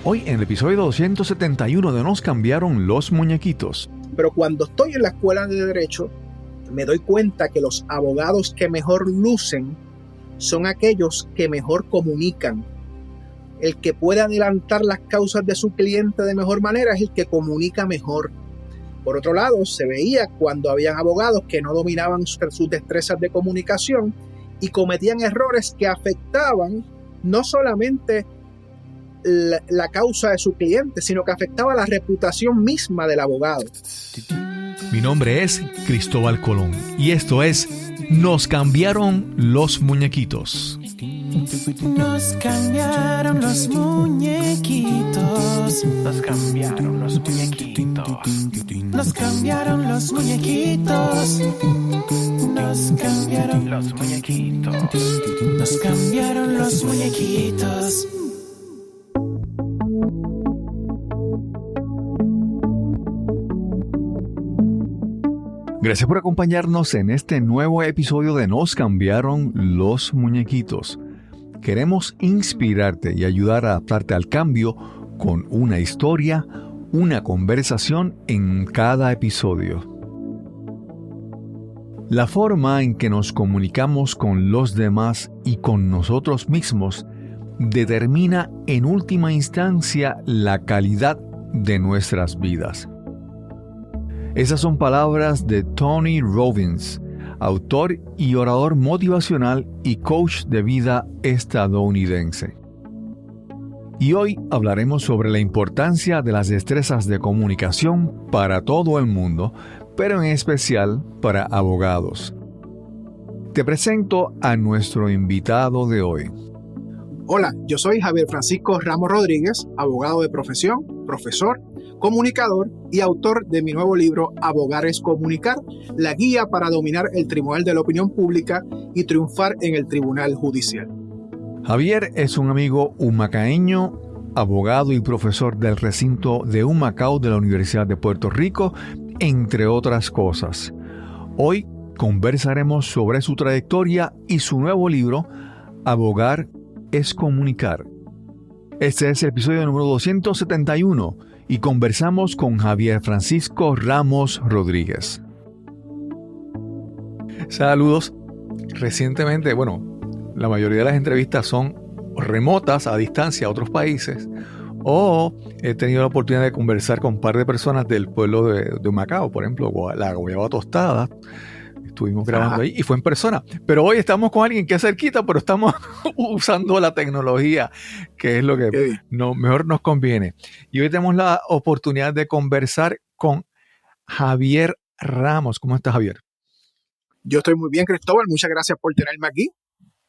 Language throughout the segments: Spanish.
Hoy en el episodio 271 de Nos cambiaron los muñequitos. Pero cuando estoy en la escuela de Derecho, me doy cuenta que los abogados que mejor lucen son aquellos que mejor comunican. El que puede adelantar las causas de su cliente de mejor manera es el que comunica mejor. Por otro lado, se veía cuando habían abogados que no dominaban sus destrezas de comunicación y cometían errores que afectaban no solamente la causa de su cliente, sino que afectaba la reputación misma del abogado. Mi nombre es Cristóbal Colón y esto es Nos cambiaron los muñequitos. Nos cambiaron los muñequitos. Nos cambiaron los muñequitos. Nos cambiaron los muñequitos. Nos cambiaron Los muñequitos. Nos cambiaron los muñequitos. Gracias por acompañarnos en este nuevo episodio de Nos cambiaron los muñequitos. Queremos inspirarte y ayudar a adaptarte al cambio con una historia, una conversación en cada episodio. La forma en que nos comunicamos con los demás y con nosotros mismos determina en última instancia la calidad de nuestras vidas. Esas son palabras de Tony Robbins, autor y orador motivacional y coach de vida estadounidense. Y hoy hablaremos sobre la importancia de las destrezas de comunicación para todo el mundo, pero en especial para abogados. Te presento a nuestro invitado de hoy. Hola, yo soy Javier Francisco Ramos Rodríguez, abogado de profesión, profesor, comunicador y autor de mi nuevo libro Abogar es Comunicar, la guía para dominar el tribunal de la opinión pública y triunfar en el tribunal judicial. Javier es un amigo humacaeño, abogado y profesor del recinto de Humacao de la Universidad de Puerto Rico, entre otras cosas. Hoy conversaremos sobre su trayectoria y su nuevo libro, Abogar es Comunicar. Este es el episodio número 271 y conversamos con Javier Francisco Ramos Rodríguez. Saludos. Recientemente, la mayoría de las entrevistas son remotas, a distancia, a otros países, o he tenido la oportunidad de conversar con un par de personas del pueblo de Humacao, por ejemplo, la Guayaba Tostada. Estuvimos grabando ahí y fue en persona. Pero hoy estamos con alguien que es cerquita, pero estamos usando la tecnología, que es lo que mejor nos conviene. Y hoy tenemos la oportunidad de conversar con Javier Ramos. ¿Cómo estás, Javier? Yo estoy muy bien, Cristóbal. Muchas gracias por tenerme aquí.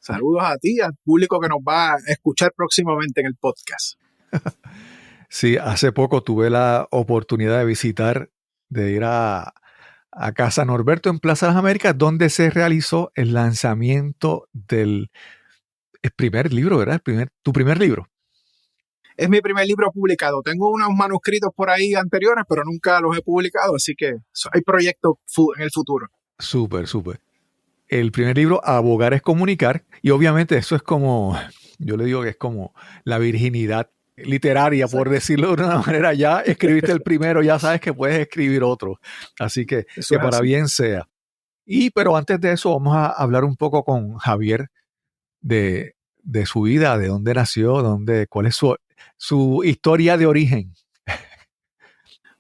Saludos a ti y al público que nos va a escuchar próximamente en el podcast. Sí, hace poco tuve la oportunidad de ir a Casa Norberto en Plaza de las Américas, donde se realizó el lanzamiento del primer libro, ¿verdad? Tu primer libro. Es mi primer libro publicado. Tengo unos manuscritos por ahí anteriores, pero nunca los he publicado, así que hay proyectos en el futuro. Súper. El primer libro, Abogar es Comunicar, y obviamente eso es como, yo le digo que es como la virginidad literaria, por decirlo de una manera. Ya escribiste el primero, ya sabes que puedes escribir otro. Así que para bien sea. Pero antes de eso, vamos a hablar un poco con Javier de su vida, de dónde nació, cuál es su historia de origen.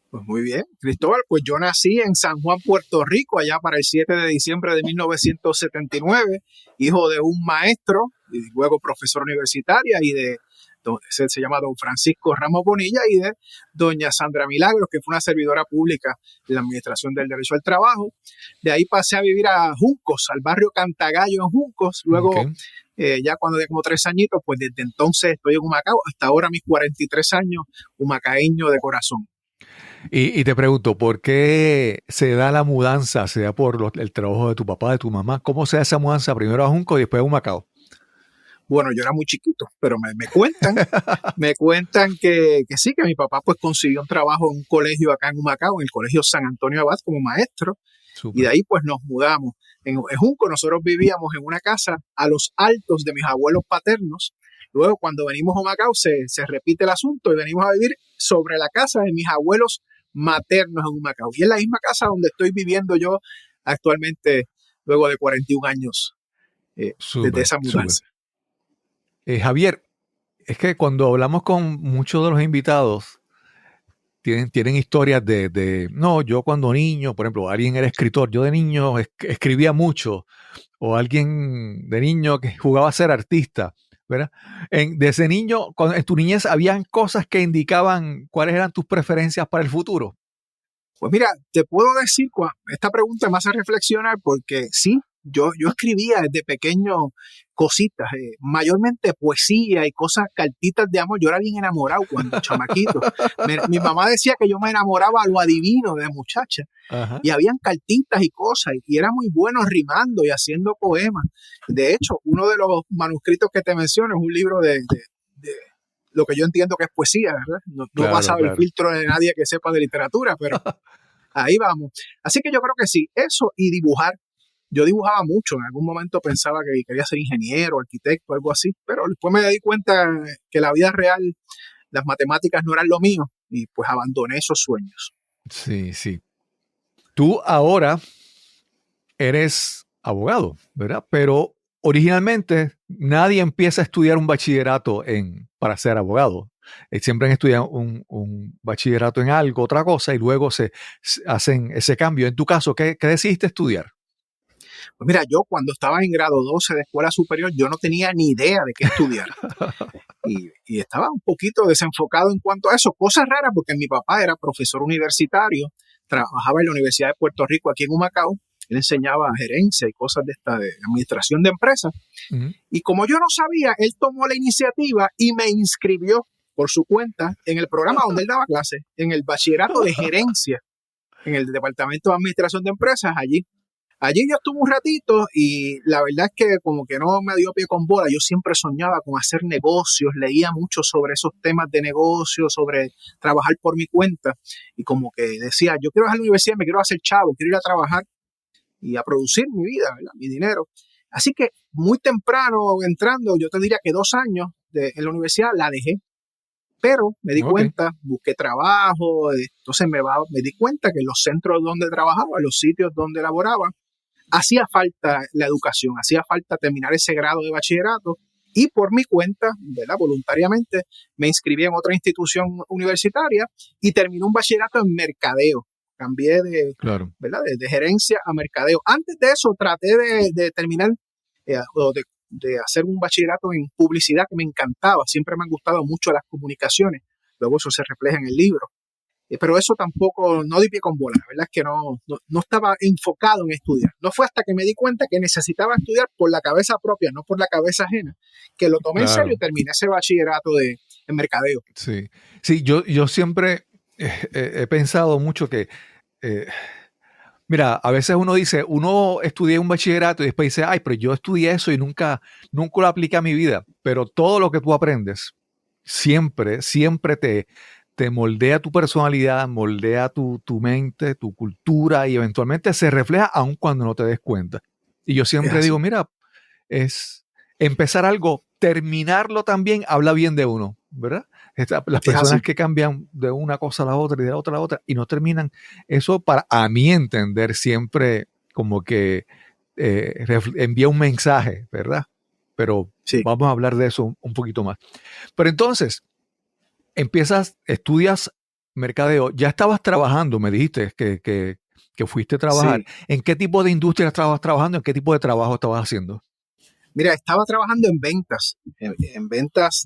Pues muy bien, Cristóbal, pues yo nací en San Juan, Puerto Rico, allá para el 7 de diciembre de 1979, hijo de un maestro y luego profesor universitaria se llama don Francisco Ramos Bonilla, y de doña Sandra Milagros, que fue una servidora pública de la Administración del Derecho al Trabajo. De ahí pasé a vivir a Juncos, al barrio Cantagallo en Juncos. Luego, ya cuando tenía como 3 añitos, pues desde entonces estoy en Humacao, hasta ahora mis 43 años, humacaeño de corazón. Y te pregunto, ¿por qué se da la mudanza? ¿Se da por el trabajo de tu papá, de tu mamá? ¿Cómo se da esa mudanza? Primero a Junco y después a Humacao. Bueno, yo era muy chiquito, pero me cuentan que sí, que mi papá pues consiguió un trabajo en un colegio acá en Humacao, en el Colegio San Antonio Abad, como maestro. Super. Y de ahí pues nos mudamos. En Junco nosotros vivíamos en una casa a los altos de mis abuelos paternos. Luego, cuando venimos a Humacao, se repite el asunto y venimos a vivir sobre la casa de mis abuelos maternos en Humacao. Y es la misma casa donde estoy viviendo yo actualmente, luego de 41 años desde esa mudanza. Javier, es que cuando hablamos con muchos de los invitados, tienen historias no, yo cuando niño, por ejemplo, alguien era escritor, yo de niño escribía mucho, o alguien de niño que jugaba a ser artista, ¿verdad? Desde niño, en tu niñez, ¿habían cosas que indicaban cuáles eran tus preferencias para el futuro? Pues mira, te puedo decir, esta pregunta me hace reflexionar porque sí, yo escribía desde pequeño cositas, mayormente poesía y cosas, cartitas de amor. Yo era bien enamorado cuando chamaquito. Mi mamá decía que yo me enamoraba a lo adivino de muchacha. Ajá. Y habían cartitas y cosas, y era muy bueno rimando y haciendo poemas. De hecho, uno de los manuscritos que te menciono es un libro de lo que yo entiendo que es poesía, ¿verdad? No claro, pasa el filtro de nadie que sepa de literatura, pero ahí vamos. Así que yo creo que sí, eso y dibujar. Yo dibujaba mucho, en algún momento pensaba que quería ser ingeniero, arquitecto, algo así, pero después me di cuenta que la vida real, las matemáticas no eran lo mío y pues abandoné esos sueños. Sí, sí. Tú ahora eres abogado, ¿verdad? Pero originalmente nadie empieza a estudiar un bachillerato para ser abogado. Siempre han estudiado un bachillerato en algo, otra cosa, y luego se hacen ese cambio. En tu caso, ¿qué decidiste estudiar? Pues mira, yo cuando estaba en grado 12 de escuela superior, yo no tenía ni idea de qué estudiar. y estaba un poquito desenfocado en cuanto a eso. Cosas raras porque mi papá era profesor universitario, trabajaba en la Universidad de Puerto Rico aquí en Humacao. Él enseñaba gerencia y cosas de administración de empresas. Uh-huh. Y como yo no sabía, él tomó la iniciativa y me inscribió por su cuenta en el programa donde él daba clases, en el bachillerato de gerencia, en el departamento de administración de empresas allí. Allí yo estuve un ratito y la verdad es que como que no me dio pie con bola. Yo siempre soñaba con hacer negocios, leía mucho sobre esos temas de negocios, sobre trabajar por mi cuenta. Y como que decía, yo quiero dejar la universidad, me quiero hacer chavo, quiero ir a trabajar y a producir mi vida, ¿verdad? Mi dinero. Así que muy temprano entrando, yo te diría que 2 años en la universidad la dejé. Pero me di cuenta, busqué trabajo, entonces me di cuenta que en los centros donde trabajaba, los sitios donde laboraba, hacía falta la educación, hacía falta terminar ese grado de bachillerato y por mi cuenta, ¿verdad? Voluntariamente, me inscribí en otra institución universitaria y terminé un bachillerato en mercadeo. Cambié ¿verdad? De gerencia a mercadeo. Antes de eso traté de terminar de hacer un bachillerato en publicidad que me encantaba. Siempre me han gustado mucho las comunicaciones. Luego eso se refleja en el libro. Pero eso tampoco, no di pie con bola. La verdad es que no estaba enfocado en estudiar. No fue hasta que me di cuenta que necesitaba estudiar por la cabeza propia, no por la cabeza ajena, que lo tomé en serio y terminé ese bachillerato en mercadeo. Sí, sí, yo siempre he pensado mucho que mira, a veces uno dice, uno estudia un bachillerato y después dice, ay, pero yo estudié eso y nunca lo apliqué a mi vida. Pero todo lo que tú aprendes siempre te moldea tu personalidad, moldea tu mente, tu cultura y eventualmente se refleja aun cuando no te des cuenta. Y yo siempre digo, mira, es empezar algo, terminarlo también habla bien de uno, ¿verdad? Las personas que cambian de una cosa a la otra y de la otra a la otra y no terminan, eso a mi entender siempre como que envía un mensaje, ¿verdad? Pero vamos a hablar de eso un poquito más. Pero entonces, estudias mercadeo, ya estabas trabajando, me dijiste que fuiste a trabajar. Sí. ¿En qué tipo de industria estabas trabajando? ¿En qué tipo de trabajo estabas haciendo? Mira, estaba trabajando en ventas. En ventas,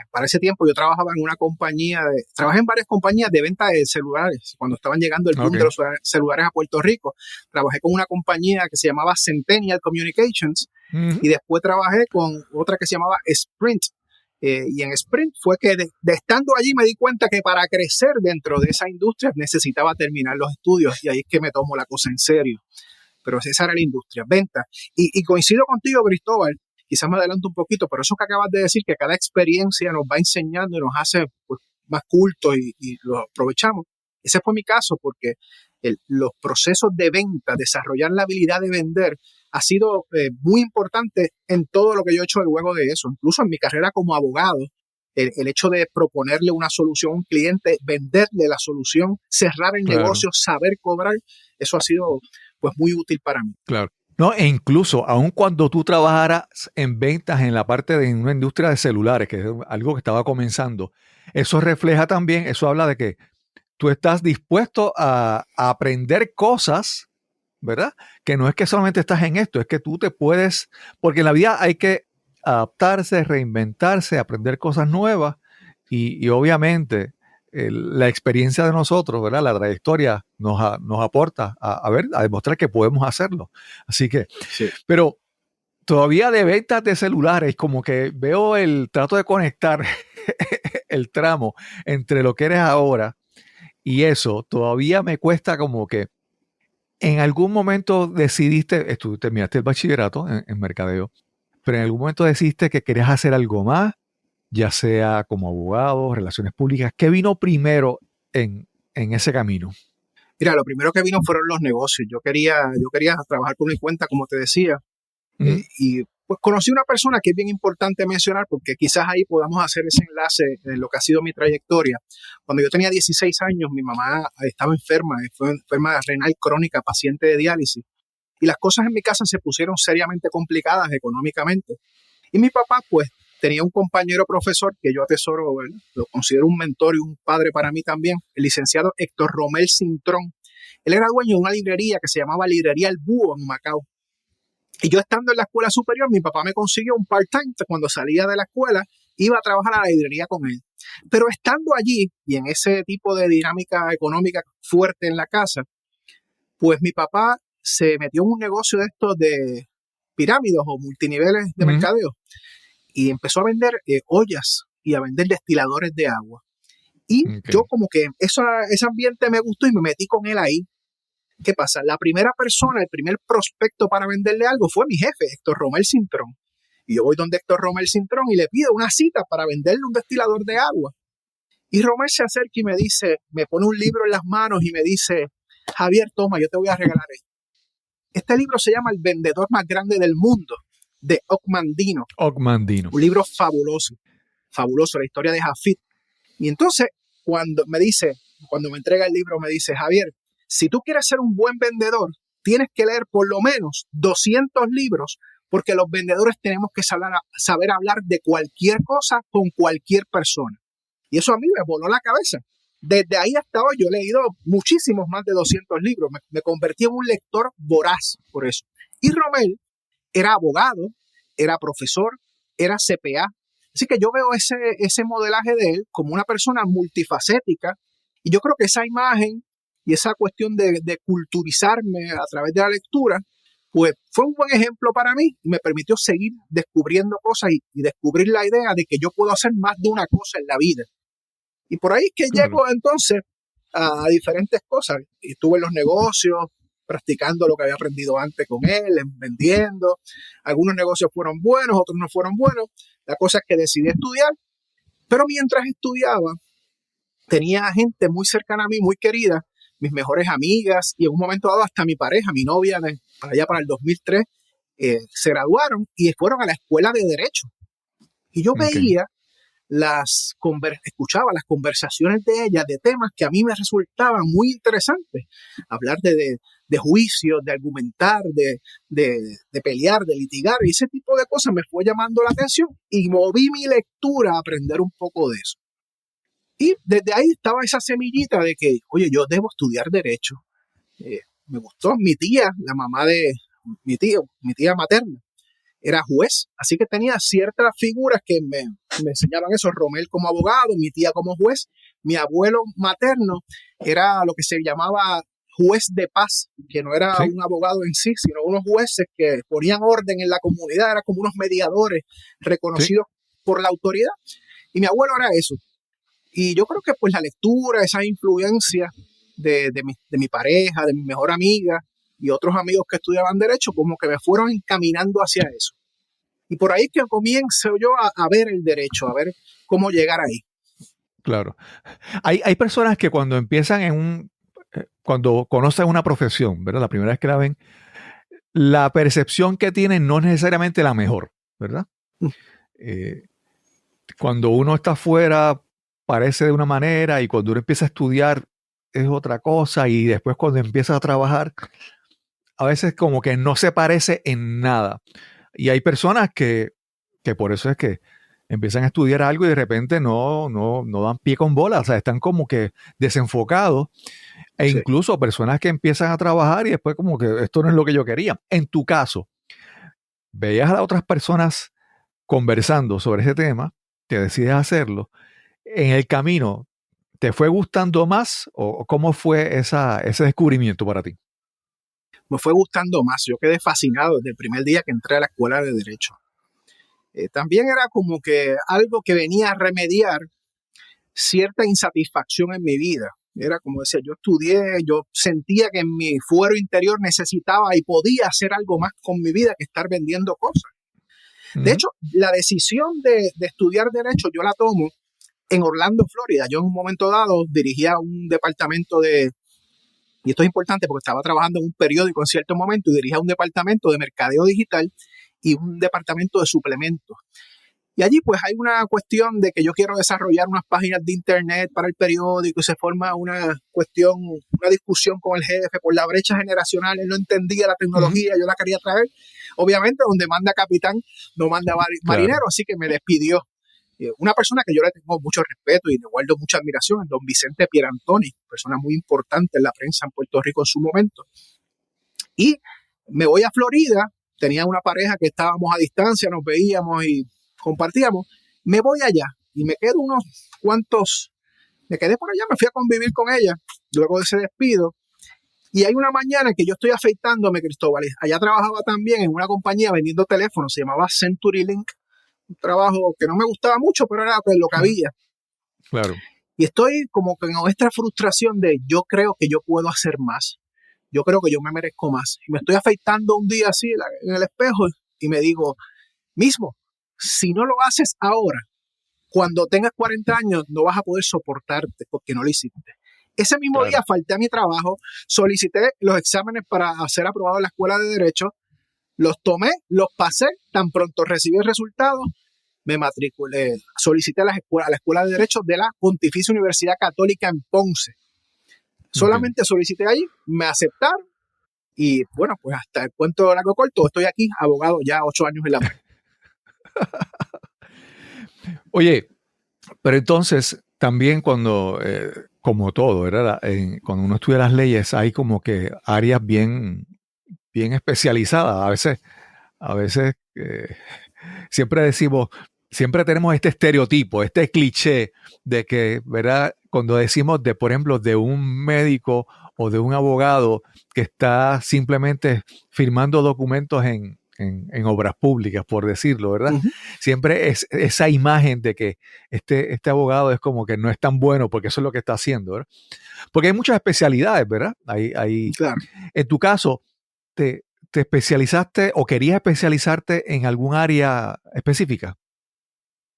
para ese tiempo yo trabajaba en una compañía, trabajé en varias compañías de venta de celulares. Cuando estaban llegando el boom de los celulares a Puerto Rico, trabajé con una compañía que se llamaba Centennial Communications y después trabajé con otra que se llamaba Sprint. Y en Sprint fue que de estando allí me di cuenta que para crecer dentro de esa industria necesitaba terminar los estudios y ahí es que me tomo la cosa en serio. Pero esa era la industria, venta. Y coincido contigo, Cristóbal, quizás me adelanto un poquito, pero eso que acabas de decir, que cada experiencia nos va enseñando y nos hace pues, más cultos y lo aprovechamos. Ese fue mi caso porque los procesos de venta, desarrollar la habilidad de vender, ha sido muy importante en todo lo que yo he hecho luego de eso. Incluso en mi carrera como abogado, el hecho de proponerle una solución a un cliente, venderle la solución, cerrar el negocio, saber cobrar, eso ha sido pues muy útil para mí. Claro. No, e incluso, aun cuando tú trabajaras en ventas en la parte de una industria de celulares, que es algo que estaba comenzando, eso refleja también, eso habla de que tú estás dispuesto a aprender cosas, ¿verdad? Que no es que solamente estás en esto, es que tú te puedes, porque en la vida hay que adaptarse, reinventarse, aprender cosas nuevas y obviamente la experiencia de nosotros, ¿verdad? La trayectoria nos aporta a demostrar que podemos hacerlo. Así que, sí. Pero todavía de ventas de celulares, como que veo trato de conectar el tramo entre lo que eres ahora y eso, todavía me cuesta como que en algún momento decidiste, tú terminaste el bachillerato en mercadeo, pero en algún momento decidiste que querías hacer algo más, ya sea como abogado, relaciones públicas. ¿Qué vino primero en ese camino? Mira, lo primero que vino fueron los negocios. Yo quería trabajar por mi cuenta, como te decía, y pues conocí una persona que es bien importante mencionar porque quizás ahí podamos hacer ese enlace en lo que ha sido mi trayectoria. Cuando yo tenía 16 años, mi mamá estaba enferma, fue enferma renal crónica, paciente de diálisis, y las cosas en mi casa se pusieron seriamente complicadas económicamente. Y mi papá, pues, tenía un compañero profesor que yo atesoro, ¿verdad? Lo considero un mentor y un padre para mí también, el licenciado Héctor Romel Cintrón. Él era dueño de una librería que se llamaba Librería El Búho en Humacao. Y yo estando en la escuela superior, mi papá me consiguió un part-time. Cuando salía de la escuela, iba a trabajar a la librería con él. Pero estando allí y en ese tipo de dinámica económica fuerte en la casa, pues mi papá se metió en un negocio de estos de pirámides o multiniveles de mercadeo. Y empezó a vender ollas y a vender destiladores de agua. Y yo como que ese ambiente me gustó y me metí con él ahí. ¿Qué pasa? La primera persona, el primer prospecto para venderle algo fue mi jefe, Héctor Romel Cintrón. Y yo voy donde Héctor Romel Cintrón y le pido una cita para venderle un destilador de agua. Y Romel se acerca y me dice, me pone un libro en las manos y me dice, Javier, toma, yo te voy a regalar esto. Este libro se llama El vendedor más grande del mundo, de Ogmandino. Un libro fabuloso, la historia de Jafit. Y entonces, cuando me entrega el libro, me dice, Javier, si tú quieres ser un buen vendedor, tienes que leer por lo menos 200 libros, porque los vendedores tenemos que saber hablar de cualquier cosa con cualquier persona. Y eso a mí me voló la cabeza. Desde ahí hasta hoy yo he leído muchísimos, más de 200 libros. Me convertí en un lector voraz por eso. Y Romel era abogado, era profesor, era CPA. Así que yo veo ese modelaje de él como una persona multifacética. Y yo creo que esa imagen y esa cuestión de culturizarme a través de la lectura, pues fue un buen ejemplo para mí y me permitió seguir descubriendo cosas y descubrir la idea de que yo puedo hacer más de una cosa en la vida. Y por ahí es que llego entonces a diferentes cosas. Estuve en los negocios, practicando lo que había aprendido antes con él, vendiendo. Algunos negocios fueron buenos, otros no fueron buenos. La cosa es que decidí estudiar, pero mientras estudiaba, tenía gente muy cercana a mí, muy querida, mis mejores amigas y en un momento dado hasta mi pareja, mi novia, allá para el 2003, se graduaron y fueron a la escuela de Derecho. Y yo veía escuchaba las conversaciones de ella de temas que a mí me resultaban muy interesantes. Hablar de juicios, de argumentar, de pelear, de litigar, y ese tipo de cosas me fue llamando la atención y moví mi lectura a aprender un poco de eso. Y desde ahí estaba esa semillita de que, oye, yo debo estudiar Derecho. Me gustó. Mi tía, la mamá de mi tía materna, era juez, así que tenía ciertas figuras que me enseñaban eso. Romel como abogado, mi tía como juez. Mi abuelo materno era lo que se llamaba juez de paz, que no era un abogado en sí, sino unos jueces que ponían orden en la comunidad, eran como unos mediadores reconocidos por la autoridad. Y mi abuelo era eso. Y yo creo que pues la lectura, esa influencia de mi pareja, de mi mejor amiga y otros amigos que estudiaban Derecho, como que me fueron encaminando hacia eso. Y por ahí que comienzo yo a ver el derecho, a ver cómo llegar ahí. Claro. Hay personas que cuando empiezan cuando conocen una profesión, ¿verdad? La primera vez que la ven, la percepción que tienen no es necesariamente la mejor, ¿verdad? Cuando uno está afuera parece de una manera y cuando uno empieza a estudiar es otra cosa y después cuando empieza a trabajar a veces como que no se parece en nada. Y hay personas que por eso es que empiezan a estudiar algo y de repente no dan pie con bola, o sea, están como que desenfocados. E Sí. incluso personas que empiezan a trabajar y después como que esto no es lo que yo quería. En tu caso, veías a las otras personas conversando sobre ese tema, te decides hacerlo. En el camino, ¿te fue gustando más o cómo fue ese descubrimiento para ti? Me fue gustando más. Yo quedé fascinado desde el primer día que entré a la escuela de Derecho. También era como que algo que venía a remediar cierta insatisfacción en mi vida. Era como decía, yo estudié, yo sentía que en mi fuero interior necesitaba y podía hacer algo más con mi vida que estar vendiendo cosas. De hecho, la decisión de estudiar Derecho yo la tomo en Orlando, Florida. Yo en un momento dado dirigía un departamento y esto es importante porque estaba trabajando en un periódico en cierto momento y dirigía un departamento de mercadeo digital y un departamento de suplementos. Y allí pues hay una cuestión de que yo quiero desarrollar unas páginas de internet para el periódico y se forma una discusión con el jefe por la brecha generacional. Él no entendía la tecnología, yo la quería traer. Obviamente donde manda capitán no manda marinero, claro. Así que me despidió. Una persona que yo le tengo mucho respeto y le guardo mucha admiración es don Vicente Pierantoni, persona muy importante en la prensa en Puerto Rico en su momento. Y me voy a Florida, tenía una pareja que estábamos a distancia, nos veíamos y compartíamos. Me voy allá y me quedo me quedé por allá, me fui a convivir con ella luego de ese despido. Y hay una mañana que yo estoy afeitándome, Cristóbal. Allá trabajaba también en una compañía vendiendo teléfonos, se llamaba CenturyLink. Un trabajo que no me gustaba mucho, pero era lo que había. Claro. Y estoy como con esta frustración de yo creo que yo puedo hacer más. Yo creo que yo me merezco más. Y me estoy afeitando un día así en el espejo y me digo, mismo, si no lo haces ahora, cuando tengas 40 años no vas a poder soportarte porque no lo hiciste. Ese mismo día falté a mi trabajo, solicité los exámenes para ser aprobado en la Escuela de Derecho, los tomé, los pasé, tan pronto recibí el resultado, me matriculé, solicité a la Escuela de Derecho de la Pontificia Universidad Católica en Ponce. Solamente solicité allí, me aceptaron y bueno, pues hasta el cuento largo corto, estoy aquí, abogado ya 8 años en la práctica. Oye, pero entonces también cuando, como todo, ¿verdad? Cuando uno estudia las leyes hay como que áreas bien especializadas. A veces siempre tenemos este estereotipo, este cliché de que, ¿verdad? Cuando decimos por ejemplo, de un médico o de un abogado que está simplemente firmando documentos en obras públicas, por decirlo, ¿verdad? Uh-huh. Siempre es esa imagen de que este abogado es como que no es tan bueno porque eso es lo que está haciendo, ¿verdad? Porque hay muchas especialidades, ¿verdad? Claro. En tu caso, ¿te especializaste o querías especializarte en algún área específica?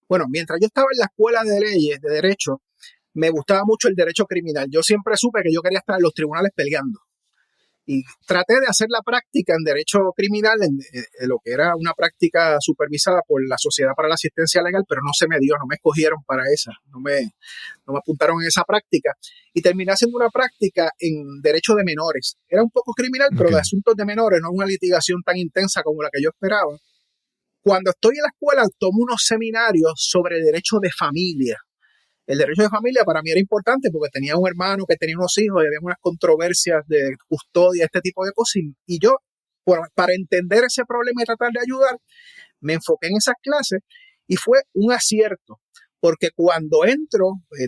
Bueno, mientras yo estaba en la escuela de leyes, de derecho, me gustaba mucho el derecho criminal. Yo siempre supe que yo quería estar en los tribunales peleando. Y traté de hacer la práctica en derecho criminal, en lo que era una práctica supervisada por la Sociedad para la Asistencia Legal, pero no se me dio, no me escogieron para esa, no me apuntaron en esa práctica. Y terminé haciendo una práctica en derecho de menores. Era un poco criminal, pero de asuntos de menores, no una litigación tan intensa como la que yo esperaba. Cuando estoy en la escuela, tomo unos seminarios sobre derecho de familia. El derecho de familia para mí era importante porque tenía un hermano que tenía unos hijos y había unas controversias de custodia, este tipo de cosas. Y yo, para entender ese problema y tratar de ayudar, me enfoqué en esas clases y fue un acierto. Porque cuando entro, me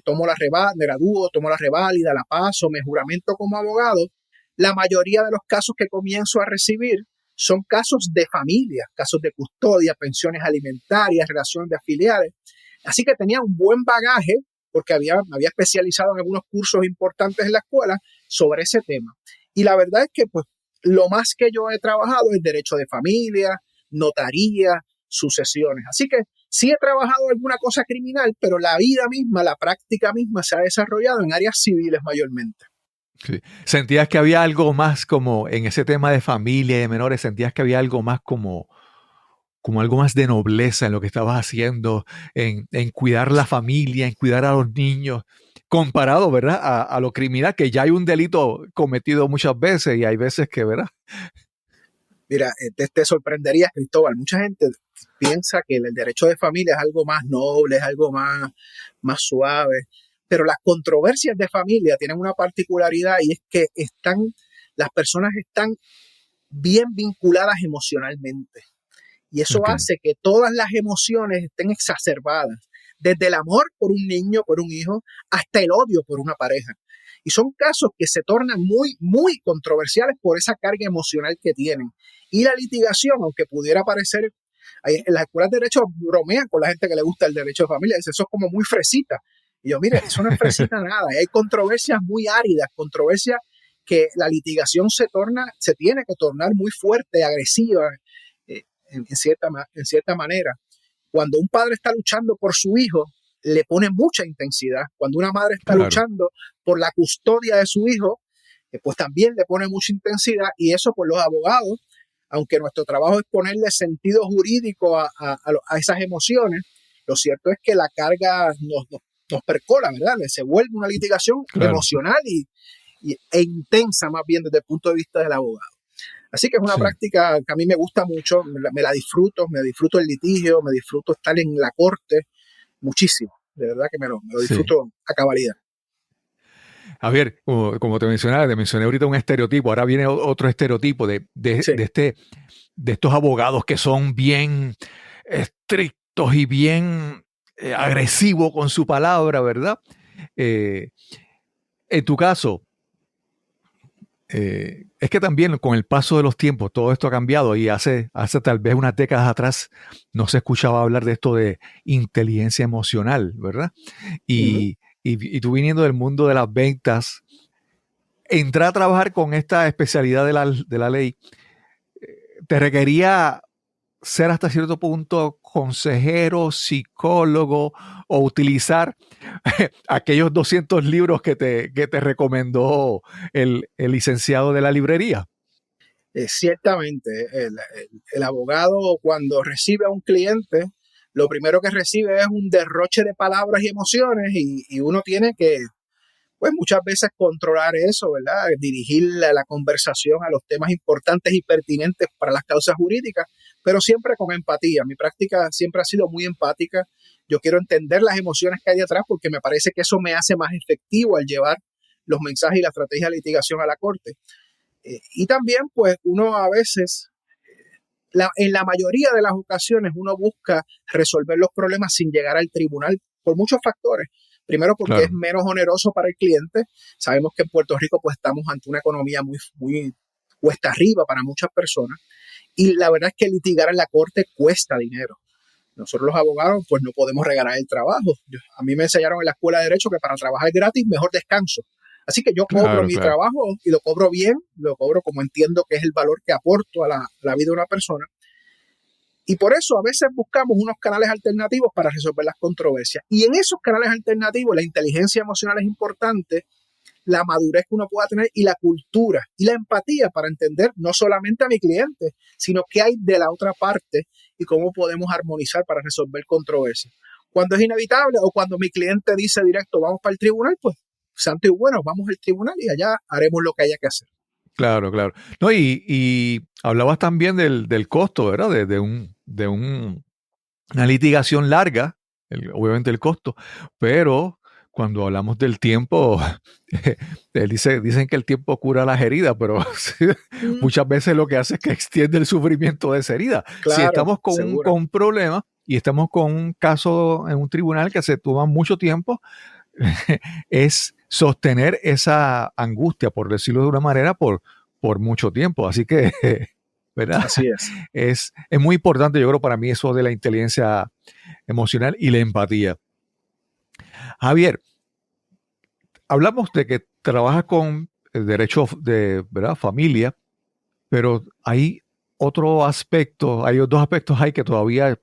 gradúo, tomo la reválida, la paso, me juramento como abogado, la mayoría de los casos que comienzo a recibir son casos de familia, casos de custodia, pensiones alimentarias, relaciones de afiliares. Así que tenía un buen bagaje porque me había especializado en algunos cursos importantes en la escuela sobre ese tema. Y la verdad es que pues, lo más que yo he trabajado es derecho de familia, notaría, sucesiones. Así que sí he trabajado alguna cosa criminal, pero la vida misma, la práctica misma se ha desarrollado en áreas civiles mayormente. Sí. ¿Sentías que había algo más como en ese tema de familia y de menores? ¿Sentías que había algo más como algo más de nobleza en lo que estabas haciendo, en cuidar la familia, en cuidar a los niños, comparado, ¿verdad?, a lo criminal, que ya hay un delito cometido muchas veces y hay veces que, ¿verdad? Mira, te sorprenderías, Cristóbal. Mucha gente piensa que el derecho de familia es algo más noble, es algo más suave, pero las controversias de familia tienen una particularidad y es que las personas están bien vinculadas emocionalmente. Y eso hace que todas las emociones estén exacerbadas, desde el amor por un niño, por un hijo, hasta el odio por una pareja. Y son casos que se tornan muy, muy controversiales por esa carga emocional que tienen. Y la litigación, aunque pudiera parecer, en las escuelas de derecho bromean con la gente que le gusta el derecho de familia, dice, eso es como muy fresita. Y yo, mire, eso no es fresita nada. Hay controversias muy áridas, controversias que la litigación se tiene que tornar muy fuerte, agresiva, en cierta manera. Cuando un padre está luchando por su hijo, le pone mucha intensidad. Cuando una madre está luchando por la custodia de su hijo, pues también le pone mucha intensidad, y eso por los abogados, aunque nuestro trabajo es ponerle sentido jurídico a esas emociones, lo cierto es que la carga nos percola, ¿verdad? Se vuelve una litigación emocional e intensa, más bien desde el punto de vista del abogado. Así que es una práctica que a mí me gusta mucho, me disfruto el litigio, me disfruto estar en la corte muchísimo, de verdad que me lo disfruto a cabalidad. Javier, como te mencioné ahorita un estereotipo, ahora viene otro estereotipo de estos abogados que son bien estrictos y bien agresivos con su palabra, ¿verdad? En tu caso, es que también con el paso de los tiempos todo esto ha cambiado, y hace tal vez unas décadas atrás no se escuchaba hablar de esto de inteligencia emocional, ¿verdad? Y tú, viniendo del mundo de las ventas, entrar a trabajar con esta especialidad de la ley, te requería ser hasta cierto punto consejero, psicólogo, o utilizar aquellos 200 libros que te recomendó el licenciado de la librería. Ciertamente, el abogado, cuando recibe a un cliente, lo primero que recibe es un derroche de palabras y emociones, y uno tiene que, pues muchas veces, controlar eso, ¿verdad? Dirigir la conversación a los temas importantes y pertinentes para las causas jurídicas, pero siempre con empatía. Mi práctica siempre ha sido muy empática. Yo quiero entender las emociones que hay detrás, porque me parece que eso me hace más efectivo al llevar los mensajes y la estrategia de litigación a la corte. Y también, pues, uno a veces, en la mayoría de las ocasiones, uno busca resolver los problemas sin llegar al tribunal por muchos factores. Primero, porque es menos oneroso para el cliente. Sabemos que en Puerto Rico, pues, estamos ante una economía muy, muy cuesta arriba para muchas personas. Y la verdad es que litigar en la corte cuesta dinero. Nosotros los abogados, pues, no podemos regalar el trabajo. A mí me enseñaron en la escuela de Derecho que para trabajar gratis, mejor descanso. Así que yo cobro mi trabajo, y lo cobro bien, lo cobro como entiendo que es el valor que aporto a la vida de una persona. Y por eso a veces buscamos unos canales alternativos para resolver las controversias. Y en esos canales alternativos la inteligencia emocional es importante, la madurez que uno pueda tener, y la cultura y la empatía para entender no solamente a mi cliente, sino qué hay de la otra parte y cómo podemos armonizar para resolver controversias. Cuando es inevitable, o cuando mi cliente dice directo, vamos para el tribunal, pues santo y bueno, vamos al tribunal y allá haremos lo que haya que hacer. Claro. No, y hablabas también del costo, ¿verdad? De una litigación larga, obviamente el costo, pero cuando hablamos del tiempo, dicen que el tiempo cura las heridas, pero muchas veces lo que hace es que extiende el sufrimiento de esa herida. Claro, si estamos con un problema y estamos con un caso en un tribunal que se toma mucho tiempo, es sostener esa angustia, por decirlo de una manera, por mucho tiempo. Así que, ¿verdad? Así es muy importante, yo creo, para mí, eso de la inteligencia emocional y la empatía. Javier, hablamos de que trabajas con el derecho de, ¿verdad?, familia, pero hay otro aspecto, hay dos aspectos ahí que todavía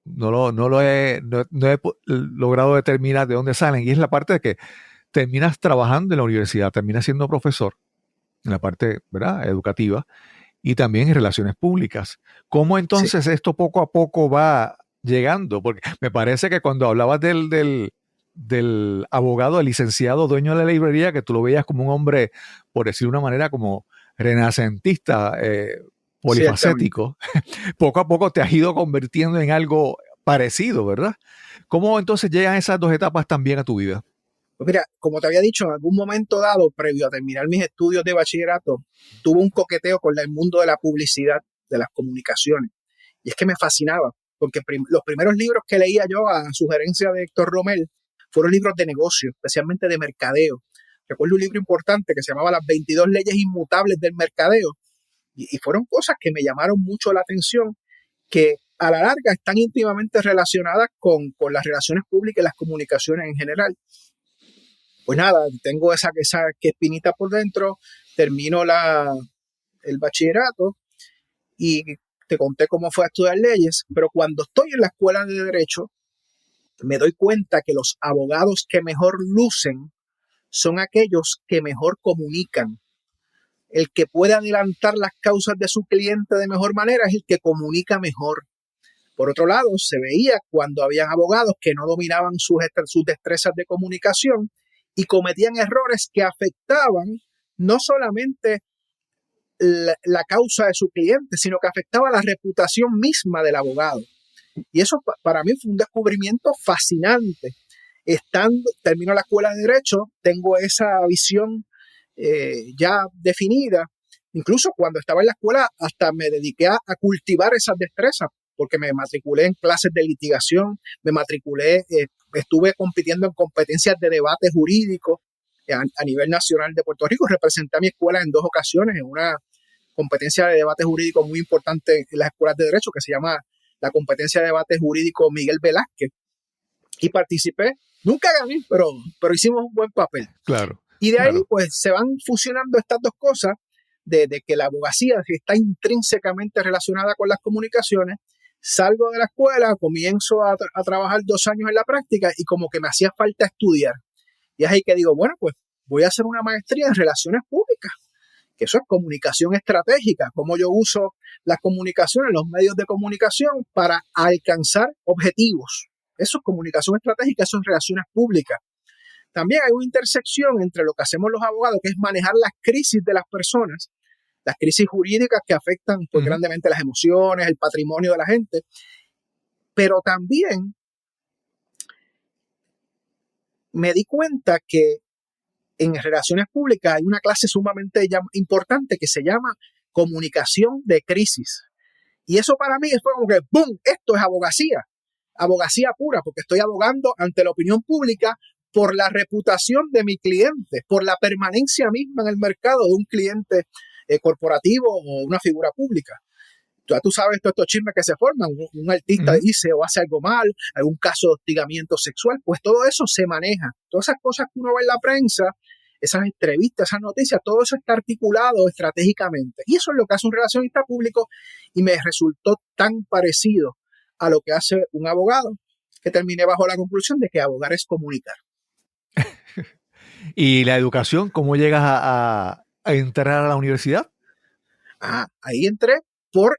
no he logrado determinar de dónde salen, y es la parte de que terminas trabajando en la universidad, terminas siendo profesor en la parte, ¿verdad?, educativa y también en relaciones públicas. ¿Cómo entonces esto poco a poco va llegando? Porque me parece que cuando hablabas del abogado, el licenciado dueño de la librería, que tú lo veías como un hombre, por decirlo de una manera, como renacentista, polifacético, poco a poco te has ido convirtiendo en algo parecido, ¿verdad? ¿Cómo entonces llegan esas dos etapas también a tu vida? Pues mira, como te había dicho, en algún momento dado, previo a terminar mis estudios de bachillerato, tuve un coqueteo con el mundo de la publicidad, de las comunicaciones. Y es que me fascinaba, porque los primeros libros que leía yo a sugerencia de Héctor Romel fueron libros de negocio, especialmente de mercadeo. Recuerdo un libro importante que se llamaba Las 22 leyes inmutables del mercadeo. Y fueron cosas que me llamaron mucho la atención, que a la larga están íntimamente relacionadas con las relaciones públicas y las comunicaciones en general. Pues nada, tengo esa espinita por dentro, termino el bachillerato y te conté cómo fue a estudiar leyes, pero cuando estoy en la escuela de Derecho, me doy cuenta que los abogados que mejor lucen son aquellos que mejor comunican. El que puede adelantar las causas de su cliente de mejor manera es el que comunica mejor. Por otro lado, se veía cuando habían abogados que no dominaban sus destrezas de comunicación y cometían errores que afectaban no solamente la causa de su cliente, sino que afectaba la reputación misma del abogado. Y eso para mí fue un descubrimiento fascinante. Termino la escuela de Derecho, tengo esa visión ya definida. Incluso cuando estaba en la escuela hasta me dediqué a cultivar esas destrezas, porque me matriculé en clases de litigación, estuve compitiendo en competencias de debate jurídico a nivel nacional de Puerto Rico. Representé a mi escuela en 2 ocasiones en una competencia de debate jurídico muy importante en las escuelas de Derecho, que se llama la competencia de debate jurídico Miguel Velázquez. Y participé, nunca gané, pero hicimos un buen papel. Claro. Y de ahí, pues, se van fusionando estas dos cosas, de que la abogacía está intrínsecamente relacionada con las comunicaciones. Salgo de la escuela, comienzo a trabajar 2 años en la práctica y como que me hacía falta estudiar. Y es ahí que digo, bueno, pues voy a hacer una maestría en relaciones públicas, que eso es comunicación estratégica, cómo yo uso las comunicaciones, los medios de comunicación para alcanzar objetivos. Eso es comunicación estratégica, eso es relaciones públicas. También hay una intersección entre lo que hacemos los abogados, que es manejar las crisis de las personas, las crisis jurídicas que afectan pues, grandemente las emociones, el patrimonio de la gente, pero también me di cuenta que en relaciones públicas hay una clase sumamente importante que se llama comunicación de crisis. Y eso para mí fue como que, ¡boom!, esto es abogacía pura, porque estoy abogando ante la opinión pública por la reputación de mi cliente, por la permanencia misma en el mercado de un cliente corporativo o una figura pública. Ya tú sabes todos estos chismes que se forman, un artista dice o hace algo mal, algún caso de hostigamiento sexual, pues todo eso se maneja. Todas esas cosas que uno ve en la prensa, esas entrevistas, esas noticias, todo eso está articulado estratégicamente. Y eso es lo que hace un relacionista público y me resultó tan parecido a lo que hace un abogado que terminé bajo la conclusión de que abogar es comunicar. ¿Y la educación? ¿Cómo llegas a entrar a la universidad? Ahí entré por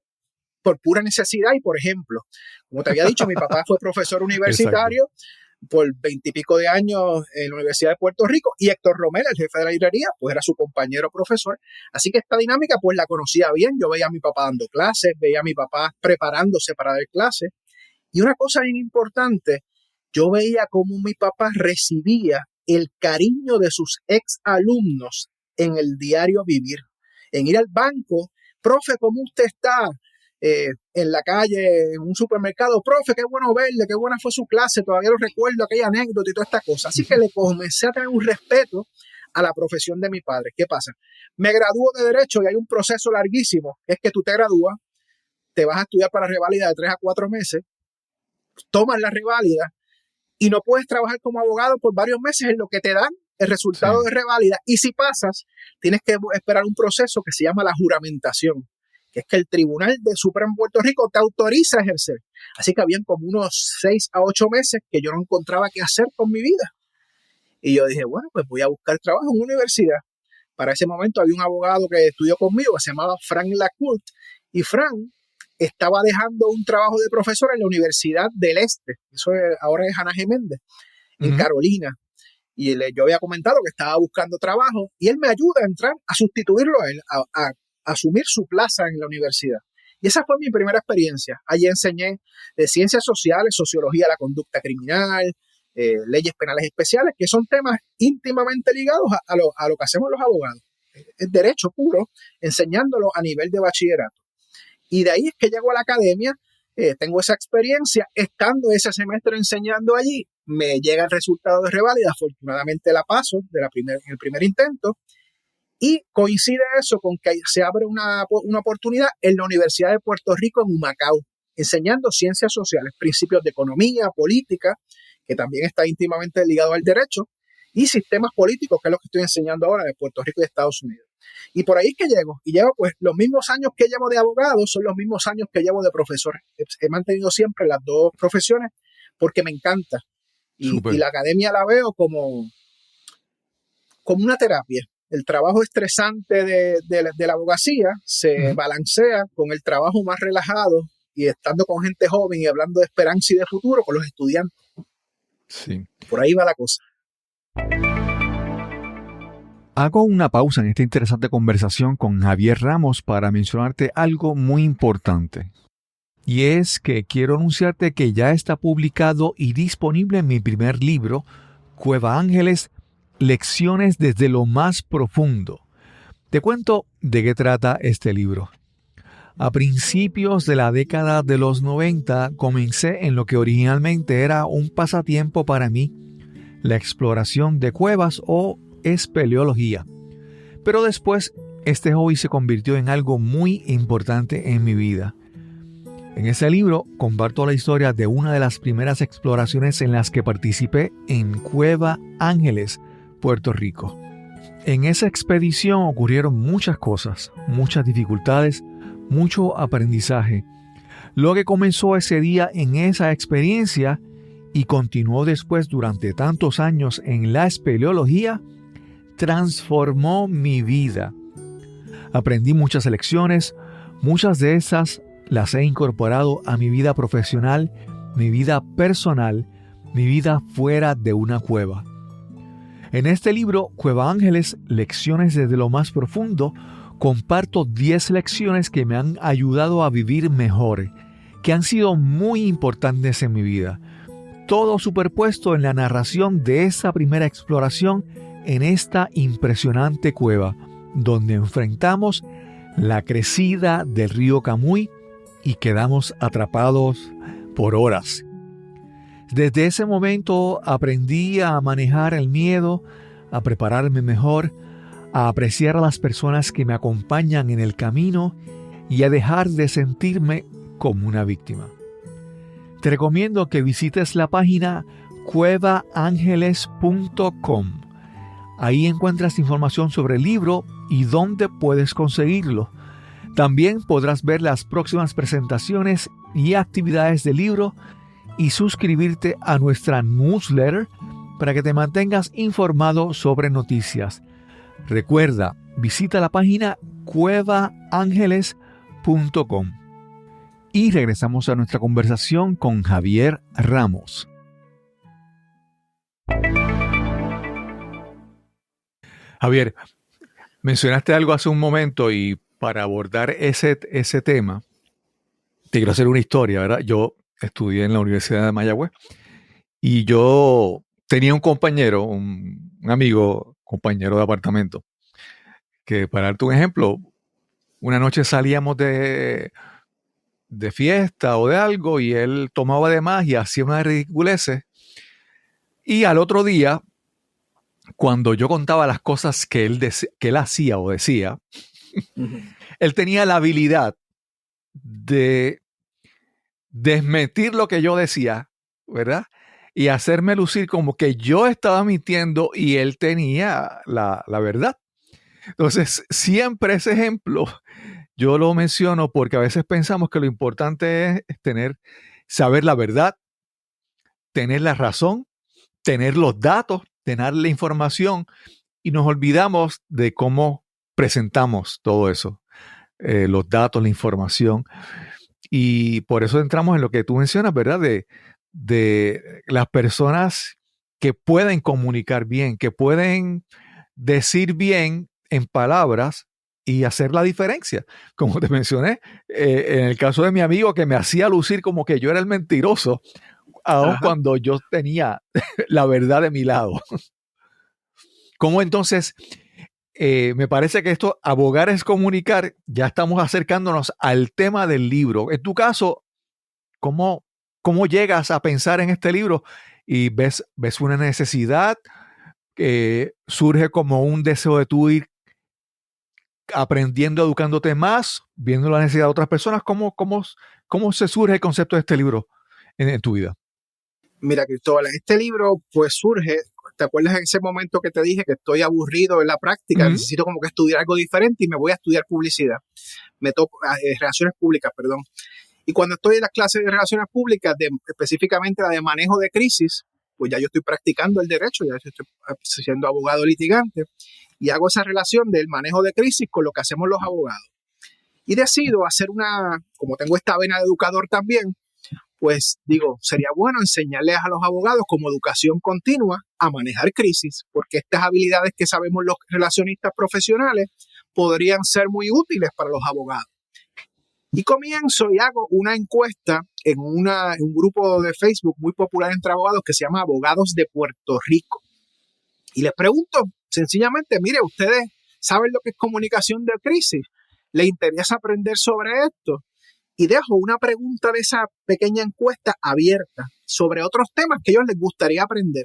pura necesidad y por ejemplo. Como te había dicho, mi papá fue profesor universitario por 20 y pico de años en la Universidad de Puerto Rico y Héctor Romel, el jefe de la librería, pues era su compañero profesor. Así que esta dinámica pues la conocía bien. Yo veía a mi papá dando clases, veía a mi papá preparándose para dar clases. Y una cosa bien importante, yo veía cómo mi papá recibía el cariño de sus ex alumnos en el diario vivir, en ir al banco, profe, ¿cómo usted está? En la calle, en un supermercado, profe, qué bueno verle, qué buena fue su clase, todavía lo recuerdo, aquella anécdota y toda esta cosa. Así que le comencé a tener un respeto a la profesión de mi padre. ¿Qué pasa? Me gradúo de Derecho y hay un proceso larguísimo, es que tú te gradúas, te vas a estudiar para reválida de 3 a 4 meses, tomas la reválida y no puedes trabajar como abogado por varios meses en lo que te dan el resultado de reválida. Y si pasas, tienes que esperar un proceso que se llama la juramentación, que es que el Tribunal de Supremo Puerto Rico te autoriza a ejercer. Así que habían como unos 6 a 8 meses que yo no encontraba qué hacer con mi vida. Y yo dije, bueno, pues voy a buscar trabajo en una universidad. Para ese momento había un abogado que estudió conmigo que se llamaba Frank Lacourt, y Frank estaba dejando un trabajo de profesor en la Universidad del Este, ahora es Ana Geméndez, en Carolina. Y yo había comentado que estaba buscando trabajo y él me ayuda a entrar, a sustituirlo a él, a asumir su plaza en la universidad. Y esa fue mi primera experiencia. Allí enseñé ciencias sociales, sociología de la conducta criminal, leyes penales especiales, que son temas íntimamente ligados a lo que hacemos los abogados. Es derecho puro, enseñándolo a nivel de bachillerato. Y de ahí es que llego a la academia, tengo esa experiencia, estando ese semestre enseñando allí, me llega el resultado de reválida, afortunadamente la paso en el primer intento, y coincide eso con que se abre una oportunidad en la Universidad de Puerto Rico en Humacao, enseñando ciencias sociales, principios de economía, política, que también está íntimamente ligado al derecho, y sistemas políticos, que es lo que estoy enseñando ahora de Puerto Rico y de Estados Unidos. Y por ahí es que llego, y llevo pues los mismos años que llevo de abogado, son los mismos años que llevo de profesor. He mantenido siempre las dos profesiones porque me encanta. Y la academia la veo como una terapia. El trabajo estresante de la abogacía se balancea con el trabajo más relajado y estando con gente joven y hablando de esperanza y de futuro con los estudiantes. Sí. Por ahí va la cosa. Hago una pausa en esta interesante conversación con Javier Ramos para mencionarte algo muy importante. Y es que quiero anunciarte que ya está publicado y disponible mi primer libro, Cueva Ángeles, Lecciones desde lo más profundo. Te cuento de qué trata este libro. A principios de la década de los 90 comencé en lo que originalmente era un pasatiempo para mí, la exploración de cuevas o espeleología. Pero después este hobby se convirtió en algo muy importante en mi vida. En ese libro comparto la historia de una de las primeras exploraciones en las que participé en Cueva Ángeles, Puerto Rico. En esa expedición ocurrieron muchas cosas, muchas dificultades, mucho aprendizaje. Lo que comenzó ese día en esa experiencia y continuó después durante tantos años en la espeleología, transformó mi vida. Aprendí muchas lecciones, muchas de esas las he incorporado a mi vida profesional, mi vida personal, mi vida fuera de una cueva. En este libro, Cueva Ángeles, Lecciones desde lo más profundo, comparto 10 lecciones que me han ayudado a vivir mejor, que han sido muy importantes en mi vida. Todo superpuesto en la narración de esa primera exploración en esta impresionante cueva, donde enfrentamos la crecida del río Camuy y quedamos atrapados por horas. Desde ese momento aprendí a manejar el miedo, a prepararme mejor, a apreciar a las personas que me acompañan en el camino y a dejar de sentirme como una víctima. Te recomiendo que visites la página cuevaangeles.com. Ahí encuentras información sobre el libro y dónde puedes conseguirlo. También podrás ver las próximas presentaciones y actividades del libro y suscribirte a nuestra newsletter para que te mantengas informado sobre noticias. Recuerda, visita la página cuevaangeles.com. Y regresamos a nuestra conversación con Javier Ramos. Javier, mencionaste algo hace un momento y para abordar ese tema, te quiero hacer una historia, ¿verdad? Yo estudié en la Universidad de Mayagüez y yo tenía un compañero, un amigo, compañero de apartamento, que para darte un ejemplo, una noche salíamos de fiesta o de algo y él tomaba de más y hacía unas ridiculeces. Y al otro día, cuando yo contaba las cosas que él hacía o decía, él tenía la habilidad de desmentir lo que yo decía, ¿verdad? Y hacerme lucir como que yo estaba mintiendo y él tenía la verdad. Entonces, siempre ese ejemplo yo lo menciono porque a veces pensamos que lo importante es saber la verdad, tener la razón, tener los datos, almacenar la información y nos olvidamos de cómo presentamos todo eso, los datos, la información. Y por eso entramos en lo que tú mencionas, ¿verdad? De las personas que pueden comunicar bien, que pueden decir bien en palabras y hacer la diferencia. Como te mencioné, en el caso de mi amigo que me hacía lucir como que yo era el mentiroso, aun cuando yo tenía la verdad de mi lado. ¿Cómo entonces? Me parece que esto, abogar es comunicar, ya estamos acercándonos al tema del libro. En tu caso, ¿cómo llegas a pensar en este libro y ves una necesidad que surge como un deseo de tú ir aprendiendo, educándote más, viendo la necesidad de otras personas? ¿Cómo se surge el concepto de este libro en tu vida? Mira, Cristóbal, este libro pues surge, ¿te acuerdas en ese momento que te dije que estoy aburrido en la práctica? Uh-huh. Necesito como que estudiar algo diferente y me voy a estudiar publicidad. Me toco relaciones públicas, perdón. Y cuando estoy en las clases de relaciones públicas, específicamente la de manejo de crisis, pues ya yo estoy practicando el derecho, ya estoy siendo abogado litigante y hago esa relación del manejo de crisis con lo que hacemos los abogados. Y decido hacer como tengo esta vena de educador también, pues digo, sería bueno enseñarles a los abogados como educación continua a manejar crisis, porque estas habilidades que sabemos los relacionistas profesionales podrían ser muy útiles para los abogados. Y comienzo y hago una encuesta en un grupo de Facebook muy popular entre abogados que se llama Abogados de Puerto Rico. Y les pregunto sencillamente, mire, ¿ustedes saben lo que es comunicación de crisis? ¿Les interesa aprender sobre esto? Y dejo una pregunta de esa pequeña encuesta abierta sobre otros temas que a ellos les gustaría aprender.